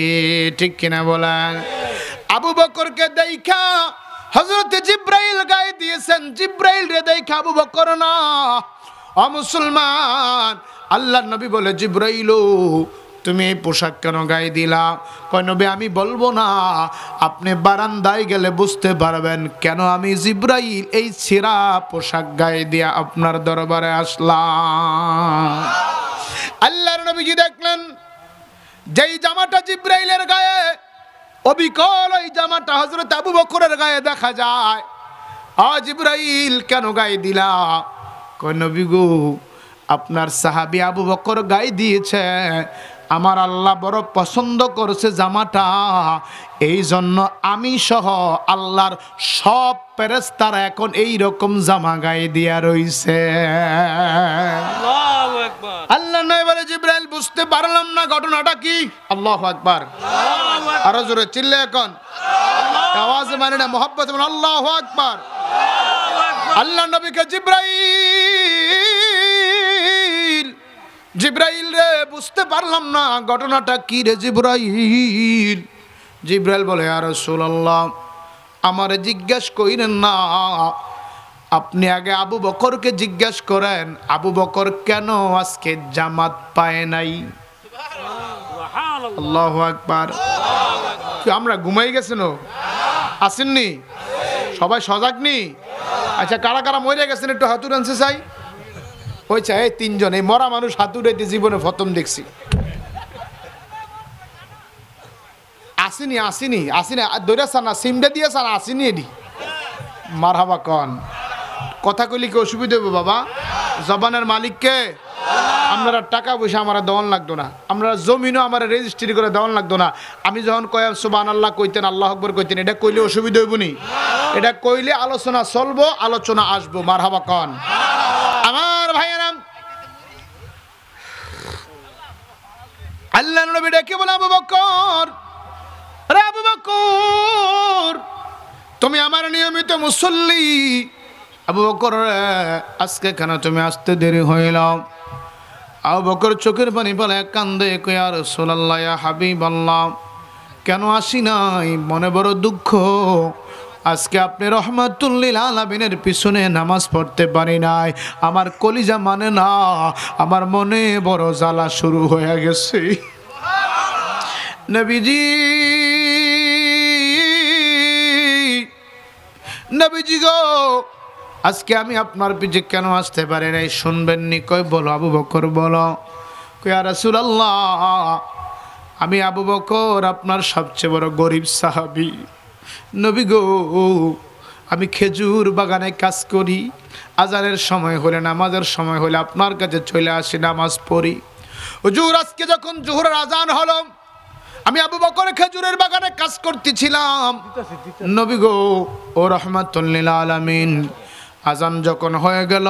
ঠিক কিনা বলেন? আবু বকরকে দেখা হযরত জিবরাইল গায়ে দিয়েছেন, জিবরাইল রে দেখা আবু বকর না। ও মুসলমান, আল্লাহর নবী বলে, জিবরাইল তুমি এই পোশাক কেন গায়ে দিলা? কয় নবী আমি বলবো না, আপনি বারান্দায় গেলে বুঝতে পারবেন কেন আমি জিবরাইল এই ছেঁড়া পোশাক গায়ে দিয়া আপনার দরবারে আসলাম। আল্লাহর নবীজি দেখলেন যেই জামাটা জিবরাইলের গায়ে, অবিকল ওই জামাটা হযরত আবু বকরের গায়ে দেখা যায়। জিবরাইল কেন গায়ে দিলা? কয় নবী গো, আপনার সাহাবী আবু বকর গায়ে দিয়েছে, আমার আল্লাহ বড় পছন্দ করেছে জামাটা, এই জন্য আমি সহ আল্লাহর সব ফেরেশতারা এখন এই রকম জামা গায়ে দিয়া রইছে। আল্লাহু আকবার। আল্লাহ নয় বলে, জিবরাইল বুঝতে পারলাম না ঘটনাটা কি? আল্লাহু আকবার। আরো জোরে চিল্লে এখন আওয়াজ মানে না, মোহাব্বত মানে আল্লাহু আকবার। আল্লাহ নবীকে জিবরাইল রে বুঝতে পারলাম না ঘটনাটা কি রে জিবরাইল? জিবরাইল বলে, ইয়া রাসূলুল্লাহ, আমারে জিজ্ঞেস কইরেন না, আপনি আগে আবু বকরকে জিজ্ঞেস করেন আবু বকর কেন আজকে জামাত পায় নাই। আল্লাহু আকবার। কি আমরা ঘুমাই গেছেন? আসেননি? সবাই সজাগ নি? আচ্ছা, কারা কারা মরে গেছেন একটু হাতুর আনছে চাই। হয়েছে এই তিনজন, এই মরা মানুষ হাতুড়াইতে জীবনে প্রথম দেখছি। আসেনি আসেনি আসেনি, দৌড়াচ্ছান না, সিমটা দিয়েছান, আসেনি এডি মারহাবা কন। কথা কইলে কি অসুবিধা হবে বাবা? জবানের মালিককে। আপনারা টাকা পয়সা আমার দেওয়ান লাগতো না, আপনারা জমিনও আমার রেজিস্ট্রি করে দেওয়ান লাগতো না। আমি যখন কয়াম সুবহানাল্লাহ কইতেন, আল্লাহু আকবার কইতেন, এটা কইলে অসুবিধা হইব নি? এটা কইলে আলোচনা চলবো, আলোচনা আসবো। মারহাবা কন আমার ভাইয়েরা। আল্লাহ নবী ডেকে বলে, আবু বকর, রে আবু বকর, তুমি আমার নিয়মিত মুসল্লি। আবু বকর আজকে কেন তুমি আসতে দেরি হইল? আবু বকর চোখের পানি ফেলে কান্দে, কই ইয়া রাসূলুল্লাহ, ইয়া হাবিবাল্লাহ, কেন আসি নাই, মনে বড় দুঃখ। আজকে আপনি রহমাতুল লিল আলামিনের পিছনে নামাজ পড়তে পারি নাই, আমার কলিজা মানে না, আমার মনে বড় জ্বালা শুরু হয়ে গেছে। নবীজি, নবীজি গো, আজকে আমি আপনার পিছে কেন আসতে পারি নাই, শুনবেন নি? কই বলো আবু বকর, বলো। কই ইয়া রাসূলুল্লাহ, আমি আবু বকর আপনার সবচেয়ে বড় গরিব সাহাবী। নবী গো, আমি খেজুর বাগানে কাজ করি, আজানের সময় হলে, নামাজের সময় হলে আপনার কাছে চলে আসি, নামাজ পড়ি। হুজুর, আজকে যখন জোহরের আজান হলো, আমি আবু বকর খেজুরের বাগানে কাজ করতেছিলাম। নবী গো, ও রাহমাতুল লিল আলামিন, আজান যখন হয়ে গেল,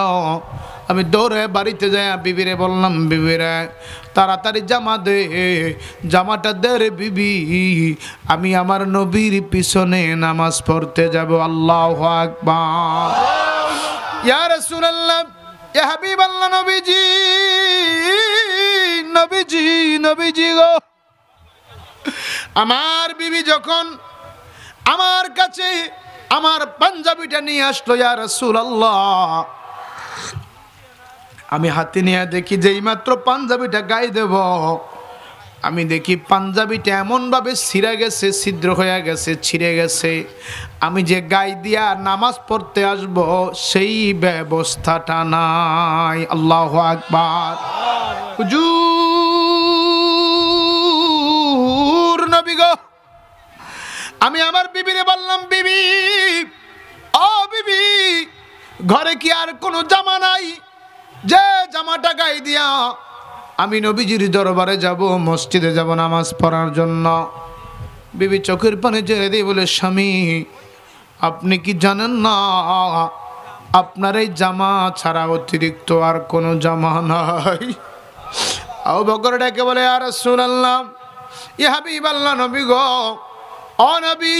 আমি দৌড়ে বাড়িতে যাই বিবিরে বললাম, বিবিরে তাড়াতাড়ি জামা দে, জামাটা দে রে বিবি, আমি আমার নবীর পিছনে নামাজ পড়তে যাব। আল্লাহু আকবার। ইয়া রাসূলুল্লাহ, ইয়া হাবিবাল্লাহ, নবীজি, নবীজি, নবীজি গো, আমার বিবি যখন আমার কাছে আমার পাঞ্জাবিটা নিয়ে আসলো, ইয়া রাসূলুল্লাহ, আমি হাতে নিয়ে দেখি যেই মাত্র পাঞ্জাবিটা গায়ে দেব, আমি দেখি পাঞ্জাবিটা এমনভাবে ছিঁড়ে গেছে, ছিদ্র হয়ে গেছে, ছিঁড়ে গেছে। আমি যে গায়ে দিয়া নামাজ পড়তে আসব সেই ব্যবস্থাটা নাই। আল্লাহু আকবার। হুজুর, নবী গো, আমি আমার বিবিরে বললাম, বিবি, ও বিবি, ঘরে কি আর কোনো জামা নাই যে জামাটা গায়ে দিয়া আমি নবীজির দরবারে যাব, মসজিদে যাব নামাজ পড়ার জন্য? বিবি চোখের পানি ছেড়ে দিয়ে বলে, স্বামী, আপনি কি জানেন না আপনার এই জামা ছাড়া অতিরিক্ত আর কোনো জামা নাই? আবু বকর ডেকে বলে, ইয়া রাসূলুল্লাহ, ইয়া হাবিবাল্লাহ, নবী গো, ও নবী,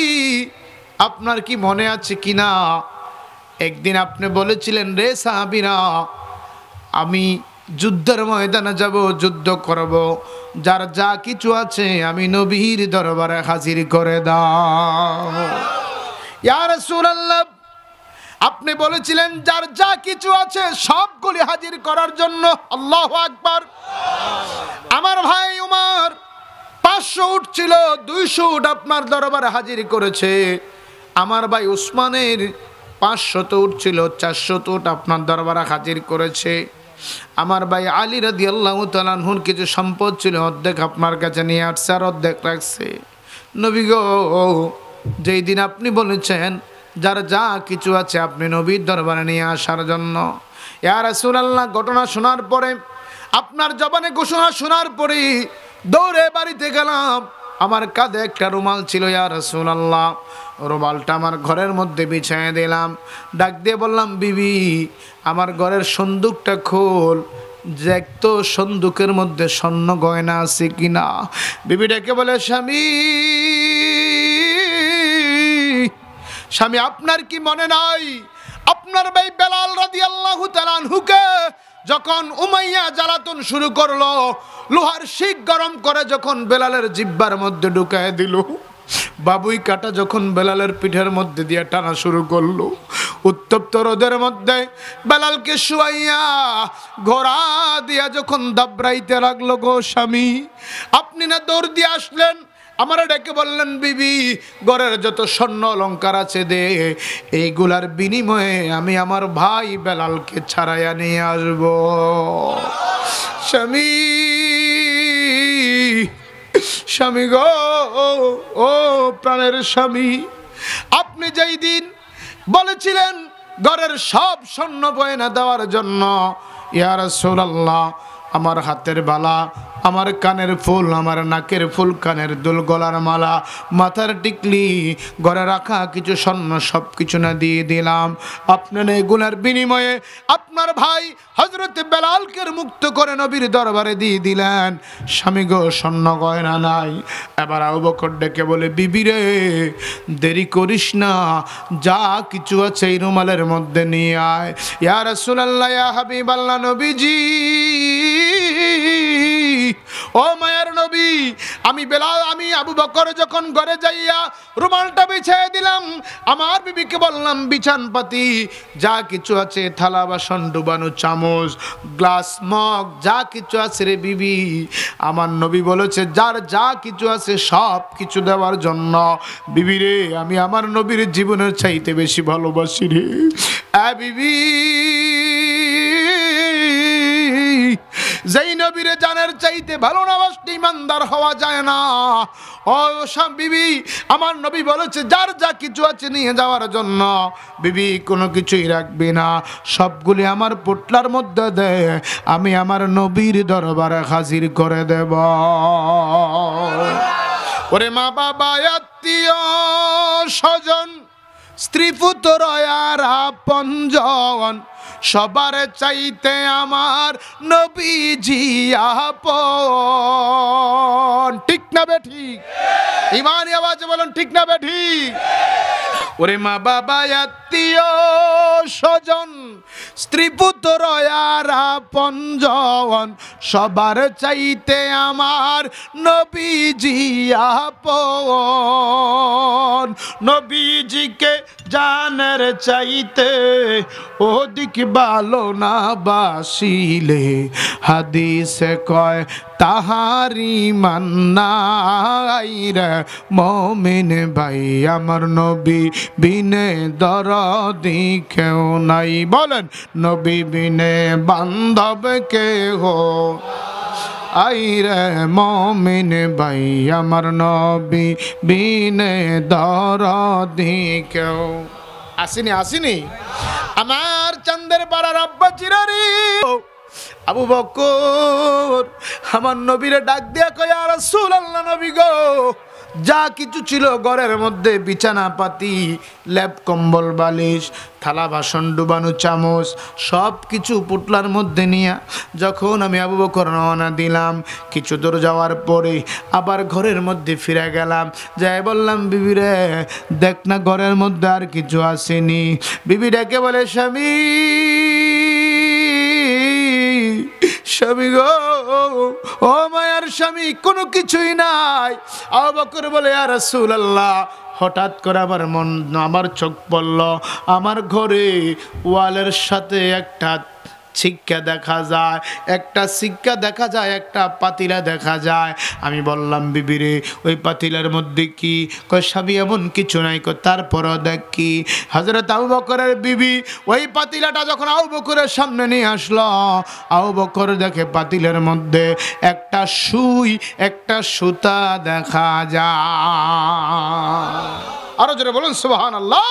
আপনার কি মনে আছে কিনা, একদিন আপনি বলেছিলেন, রে সাহাবীরা, আমি যুদ্ধের ময়দানে যাব, যুদ্ধ করব, যার যা কিছু আছে আমি নবীর দরবারে হাজির করে দাও। ইয়া রাসূলুল্লাহ, আপনি বলেছিলেন যার যা কিছু আছে সবগুলি হাজির করার জন্য। আল্লাহু আকবার। আমার ভাই উমর 500 উট ছিল, 200 উট আপনার দরবারে হাজির করেছে। আমার ভাই উসমানের 500 উট ছিল, 400 উট আপনার দরবারে হাজির করেছে। আমার ভাই আলী রাদিয়াল্লাহু তাআলা আনহুর কিছু সম্পদ ছিল, অর্ধেক আপনার কাছে নিয়ে আসছে আর অর্ধেক রাখছে। নবী গো, যেই দিন আপনি বলেছেন যার যা কিছু আছে আপনি নবীর দরবারে নিয়ে আসার জন্য, ইয়া রাসূলুল্লাহ, ঘটনা শোনার পরে, আপনার জবানে ঘোষণা শোনার পরে দৌড়ে বাড়িতে গেলাম। আমার কাঁধে একটা রুমাল ছিল, ইয়া রাসূলুল্লাহ, রুমালটা আমার ঘরের মধ্যে বিছিয়ে দিলাম। ডাক দিয়ে বললাম, বিবি, আমার ঘরের সন্দুকটা খোল, দেখতো সন্দুকের মধ্যে স্বর্ণ গয়না আছে কিনা। বিবি ডেকে বলে, স্বামী, স্বামী, আপনার কি মনে নাই আপনার ভাই বেলাল রাদিয়াল্লাহু তাআলা আনহুকে যখন উমাইয়া জ্বালাতন শুরু করলো, লোহার শিক গরম করে যখন বেলালের জিহ্বার মধ্যে ঢুকায় দিল, বাবুই কাটা যখন বেলালের পিঠের মধ্যে দিয়ে টানা শুরু করলো, উত্তপ্ত রোদের মধ্যে বেলালকে শুয়াইয়া ঘোড়া দিয়া যখন দাবড়াইতে লাগলো, গো স্বামী, আপনি না দৌড় দিয়ে আসলেন, আমার ডেকে বললেন, বিবি, ঘরের যত স্বর্ণ অলংকার আছে দে, এইগুলার বিনিময়ে আমি আমার ভাই বেলালকে ছাড়াইয়া নিয়ে আসবো। স্বামী, স্বামী গো, ও প্রাণের স্বামী, আপনি যেই দিন বলেছিলেন ঘরের সব স্বর্ণ গয়না দেওয়ার জন্য, ইয়া রাসূলুল্লাহ, আমার হাতের বালা আমার কানের ফুল, আমার নাকের ফুল, কানের দুল, গলার মালা, মাথার টিকলি, ঘরে রাখা কিছু স্বর্ণ সব কিছু না দিয়ে দিলাম। আপনার এগুলার বিনিময়ে আপনার ভাই হযরত বেলালকে মুক্ত করে নবীর দরবারে দিয়ে দিলেন। স্বামী গো, স্বর্ণ গয়না নাই। এবার আবু বকর ডেকে বলে, বিবি রে দেরি করিস না, যা কিছু আছে এই রুমালের মধ্যে নিয়ে আয়। ইয়া রাসূলুল্লাহ, ইয়া হাবিবাল্লাহ, নবীজি, ও মায়ের নবী, আমি বেলাল, আমি আবু বকর যখন ঘরে যাইয়া রুমালটা বিছিয়ে দিলাম, আমার বিবিকে বললাম বিছান পাতি যা কিছু আছে, থালা বাসন ডুবানো, চামচ, গ্লাস, মগ, যা কিছু আছে রে বিবি, আমার নবী বলেছে যার যা কিছু আছে সব কিছু দেওয়ার জন্য। বিবি রে, আমি আমার নবীর জীবনের চাইতে বেশি ভালোবাসি রে। বিবি, যেই নবীরে জানের চাইতে ভালো না বাসলে ইমানদার হওয়া যায় না। ও বিবি, আমার নবী বলেছে যার যা কিছু আছে নিয়ে যাওয়ার জন্য। বিবি কোনো কিছুই রাখবি না, সবগুলি আমার পোটলার মধ্যে দে, আমি আমার নবীর দরবারে হাজির করে দেব। ওরে মা বাবা, আত্মীয় স্বজন, স্ত্রী পুত্র আর আপনজন, সবার চাইতে আমার নবীজি আপন। ঠিক না বেঠিক? ইমানি আওয়াজে বলেন ঠিক না বেঠিক? ওরে মা বাবা, আত্মীয় স্বজন, স্ত্রী পুত্র আর আপনজন, সবার চাইতে আমার নবীজি আপন। নবীজিকে জানের চাইতে অধিক ভালো না বাসিলে, হাদিসে কয় তাহারি মান্নাই রে মুমিন ভাই, আমার নবী বিনে দরদি কেউ নাই। বলেন, নবী বিনে বান্ধব কেহ আইরে মুমিন ভাই, আমার নবী বিনে দরদি কেউ আসেনি। আসেনি আমার চাঁদের পাড়ার আব্বা চিরারি আবু বকর আমার নবীরে ডাক দিয়া কয়, ইয়া রাসূলুল্লাহ, নবী গো, যা কিছু ছিল ঘরের মধ্যে, বিছানা পাতি, লেপ কম্বল, বালিশ, থালা বাসন ডুবানো, চামচ, সব কিছু পুটলার মধ্যে নিয়ে যখন আমি আবু বকর রওনা দিলাম, কিছু দূর যাওয়ার পরে আবার ঘরের মধ্যে ফিরে গেলাম। যাই বললাম, বিবি রে দেখ না ঘরের মধ্যে আর কিছু আসেনি। বিবি ডেকে বলে, স্বামী, স্বামী গো, ও মায়ার স্বামী, কোনো কিছুই নাই। আবু বকর বলে, ইয়া রাসূলুল্লাহ, হঠাৎ করে আমার চোখ পড়ল, আমার ঘরে ওয়ালের সাথে একটা শিক্ষা দেখা যায়, একটা শিক্ষা দেখা যায়, একটা পাতিলা দেখা যায়। আমি বললাম, বিবিরে ওই পাতিলার মধ্যে কি? কয়, স্বামী এমন কিছু নাই। তারপরও দেখ কি? হযরত আবু বকরের বিবি ওই পাতিলাটা যখন আবু বকরের সামনে নিয়ে আসলো, আবু বকর দেখে পাতিলের মধ্যে একটা সুই, একটা সুতা দেখা যায়। আরো জোরে বলুন সুবহানাল্লাহ।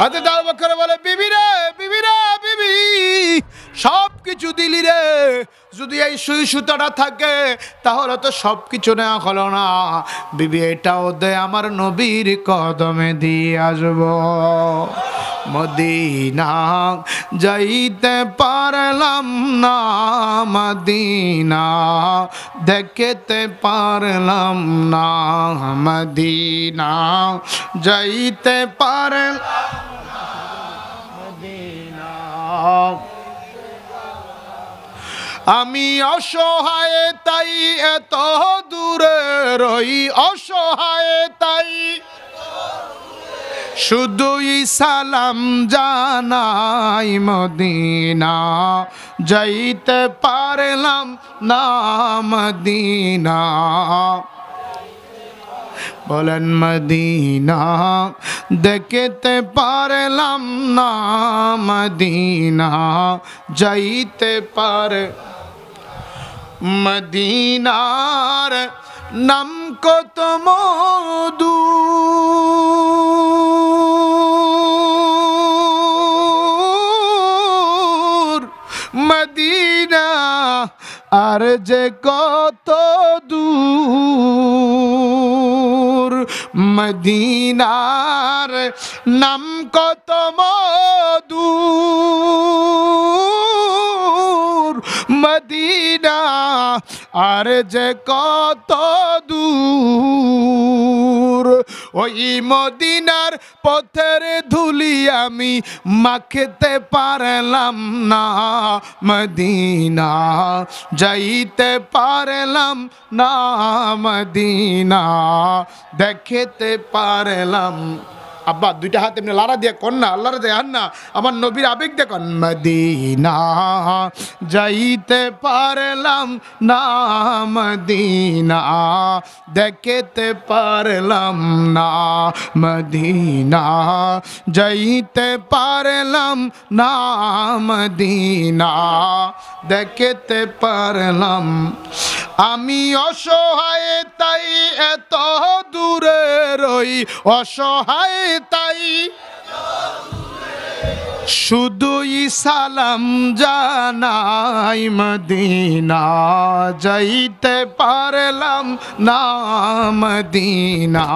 হযরত আবু বকর বলে, বিবি রে, বিবি রে, বিবি, সব কিছু দিলি রে, যদি এই সুই সুতাটা থাকে তাহলে তো সব কিছু নেওয়া হলো না। বিবি, এটাও দে, আমার নবীর কদমে দিয়ে আসবো। মদিনা যাইতে পারলাম না, মদিনা দেখতে পারলাম না, মদিনা যাইতে পারলাম মদিনা। আমি অসহায় তাই এত দূরে রই, অসহায় তাই শুধুই সালাম জানাই, মদিনা যাইতে পারলাম না, মদিনা। বলেন, মদিনা দেখতে পারলাম না, মদিনা যাইতে পারে। মদিনার নাম কত মধু, মদিনা আর যে কত দূর মদিনার নাম কত মধুর মদিনা আর যে কত দূর ওই মদিনার পথের ধুলি আমি মাখতে পারলাম না মদিনা যাইতে পারলাম না মদিনা দেখতে পারলাম আব্বা দুইটা হাত এমনি লাড়া দিয়ে কন না আল্লাহর দেখান না আমার নবীর আবেগ দেখুন মদিনা যাইতে পারলাম না মদিনা দেখতে পারলাম না মদিনা যাইতে পারলাম না মদিনা দেখতে পারলাম আমি অসহায় তাই এত দূরে রই অসহায় তাই শুধুই সালাম জানাই মদিনা যাইতে পারলাম না মদিনা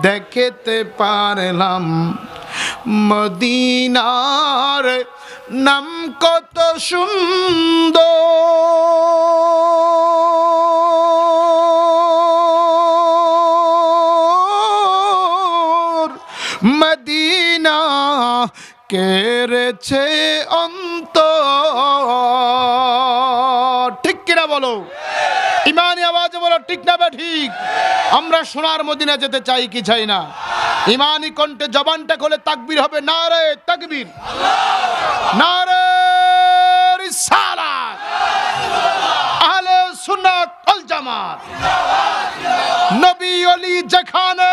দেখতে পারলাম মদিনার নাম কত সুন্দর মদিনা কেড়েছে অন্তর ঠিক কিনা বলো ইমানি আওয়াজে বলো ঠিক না বে ঠিক আমরা সোনার মদিনা যেতে চাই কি চাই না ইমানি কণ্ঠে জবানটা খুলে তাকবীর হবে নারে তাকবীর নারে রিসালাত আহলে সুন্নাত ওয়াল জামাত নবী ওলি যেখানে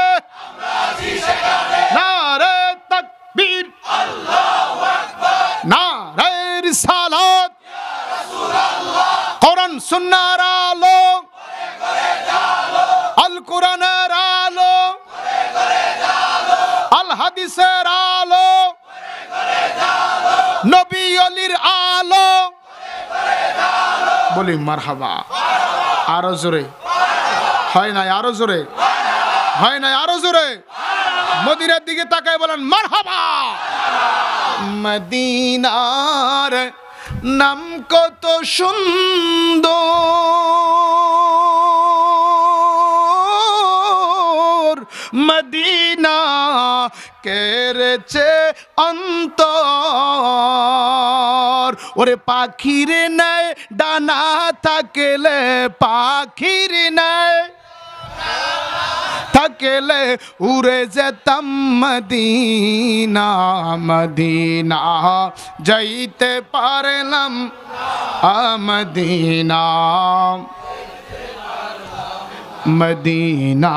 নারে তাকবীর আল্লাহু আকবার নারে রিসালাত ইয়া রাসূলুল্লাহ কোরআন সুন্নাহর আলো করে জালো আল কোরআনের আলো করে জালো আল হাদিসের আলো করে জালো নবী ওলির আলো করে জালো বলি মারহাবা আরো জোরে হয় না আরো জোরে হয় না আরো জোরে মদিনার দিকে তাকায় বলেন মারহাবা মদিনার নাম কত সুন্দর মদিনা কেড়েছে অন্তর ওরে পাখির নাই ডানা থাকলে পাখির নাই থাকলে উড়ে যেতাম মদিনা মদিনা যাইতে পারলাম মদিনা মদিনা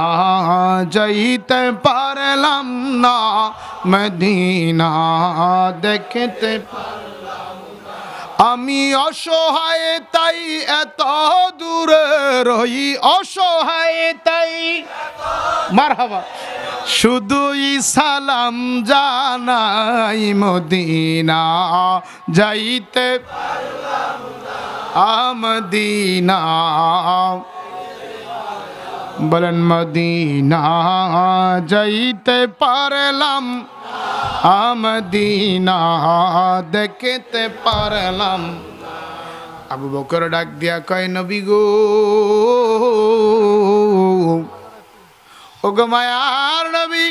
যাইতে পারলাম না মদিনা দেখতে আমি অসহায় তাই এত দূরে রই অসহায় তাই মারহাবা শুধুই সালাম জানাই মদিনা যাইতে মদিনা বলেন মদিনা যাইতে পারলাম মদিনা দেখতে পারলাম আবু বকর ডাক দিয়া কয় নবী গো ও গো মায়ার নবী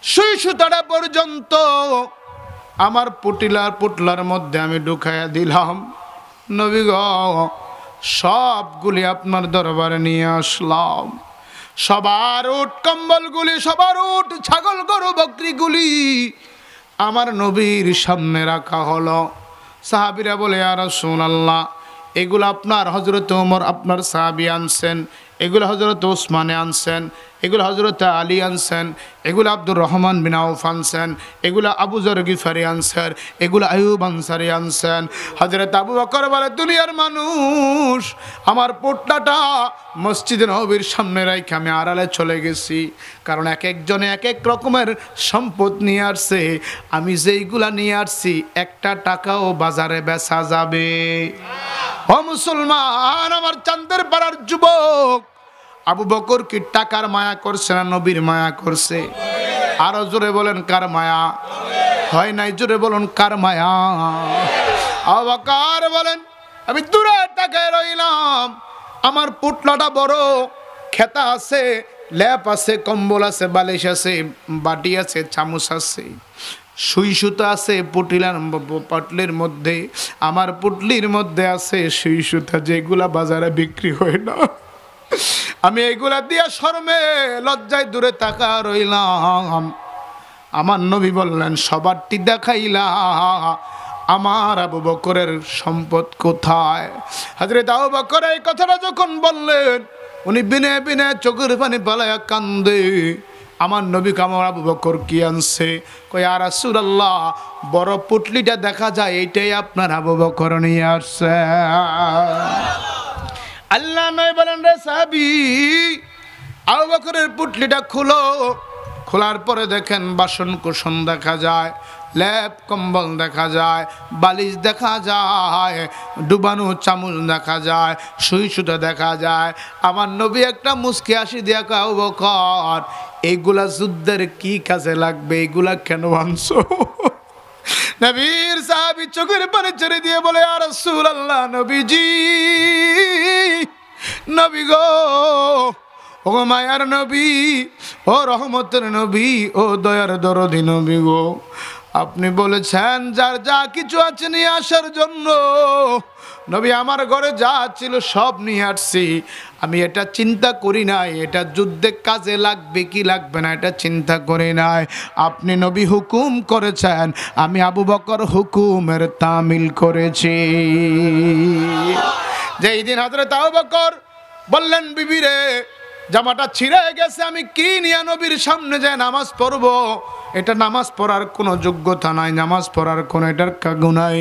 সুই সুতাটা পর্যন্ত আমার পুটলার মধ্যে আমি ঢুকাইয়া দিলাম নবী গো সবগুলি আপনার দরবারে নিয়ে আসলাম সবার উট কম্বলগুলি সবার উট ছাগল গরু বকরিগুলি আমার নবীর সামনে রাখা হলো সাহাবীরা বলে ইয়া রাসূলুল্লাহ এগুলো আপনার হযরত ওমর আপনার সাহাবী আনছেন এগুলো হযরত ওসমানে আনছেন এগুলো হযরত আলী আনছেন এগুলো আব্দুর রহমান বিন আউফ আনছেন এগুলো আবু যর গিফারি আনছেন এগুলো আইয়ুব আনসারী আনছেন হযরত আবু বকর বলে দুনিয়ার মানুষ আমার পোটলাটা মসজিদে নববীর সামনে রেখে আমি আড়ালে চলে গেছি, কারণ এক একজনে এক এক রকমের সম্পদ নিয়ে আসছে। আমি যেইগুলা নিয়ে আসছি একটা টাকাও বাজারে বেচা যাবে। ও মুসলমান, আমার চাঁদের পাড়ার যুবক, আবু বকর কি টাকার মায়া করছে না নবীর মায়া করছে? আরো জোরে বলেন কার মায়া হয় নাই? জোরে বলুন কার মায়া? আবু বকর বলেন, আমি দূরে তাকায় রইলাম, আমার পুটলাটা বড়, খেতা আছে, ল্যাপ আছে, কম্বল আছে, বালিশ আছে, বাটি আছে, চামচ আছে, সুই সুতা আছে পটলির মধ্যে। আমার পুটলির মধ্যে আছে সুই সুতা, যেগুলা বাজারে বিক্রি হয় না। আমি এগুলা দিয়া শরমে লজ্জায় দূরে তাকা রইলাম। আমার নবী বললেন, সবারটি দেখাইলা, আমার আবু বকরের সম্পদ কোথায়? হযরত আবু বকর এই কথাটা যখন বললেন, উনি বিনে বিনে চোখের পানি পালায়া কান্দে। আমার নবী আমার আবু বকর কি আনছে? কই ইয়া রাসূলুল্লাহ, বড় পুটলিটা দেখা যায়, এইটাই আপনার আবু বকর নিয়ে আসছে। আল্লাহ নয় বলেন, রে সাহাবী, আবু বকরের পুটলিটা খুলো। খোলার পরে দেখেন বাসন কুসন দেখা যায়, ল্যাপ কম্বল দেখা যায়, বালিশ দেখা যায়, ডুবানো চামচ দেখা যায়, সুই সুতা দেখা যায়। আমার নবী একটা মুস্কি হাসি দিয়া কয়, আবু বকর, এইগুলা যুদ্ধের কি কাজে লাগবে? এইগুলা কেন আনছো? নবীর সাহাবী চোখের পানি ছেড়ে দিয়ে বলে, ইয়া রাসূলুল্লাহ, নবীজি, নবী গো, ও মায়ার নবী, ও রহমতের নবী, ও দয়ার দরদি নবী গো, আপনি বলেছেন যার যা কিছু আছে নিয়ে আসার জন্য। নবী, আমার ঘরে যা ছিল সব নিয়ে আসছি। আমি এটা চিন্তা করি নাই এটা যুদ্ধে কাজে লাগবে কি লাগবে না, এটা চিন্তা করি নাই। আপনি নবী হুকুম করেছেন, আমি আবু বকর হুকুমের তামিল করেছি। যেই দিন হযরত আবু বকর বললেন, বিবি রে, জামাটা ছিঁড়ে গেছে, আমি কি নিয়ে নবীর সামনে যায় নামাজ পড়বো? এটা নামাজ পড়ার কোনো যোগ্যতা নাই, নামাজ পড়ার কোনো এটার কাগু নাই।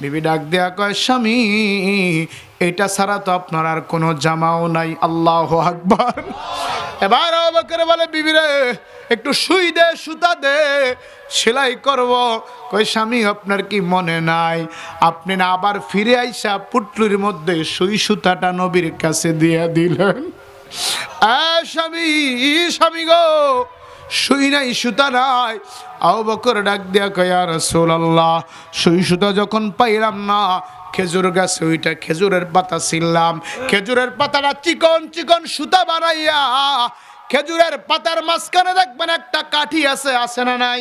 বিবি ডাক দেয়া কয়, স্বামী, এটা ছাড়া তো আপনার আর কোনো জামাও নাই। আল্লাহু আকবার। এবার আবু বকর বলে, বিবি রে, একটু সুই দে, সুতা দে, সেলাই করব। কই, স্বামী, আপনার কি মনে নাই? আপনি না আবার ফিরে আইসা পুটলির মধ্যে সুই সুতাটা নবীর কাছে দিয়ে দিলেন। স্বামী, স্বামী গো, সুই নাই, সুতা নাই। আবু বকর ডাক দিয়া কয়, ইয়া রাসূলুল্লাহ, সুই সুতা যখন পাইলাম না, খেজুর গাছে ওইটা খেজুরের পাতা ছিললাম, খেজুরের পাতাটা চিকন চিকন সুতা বানাইয়া, খেজুরের পাতার মাঝখানে দেখবেন একটা কাঠি আছে, আছে না নাই?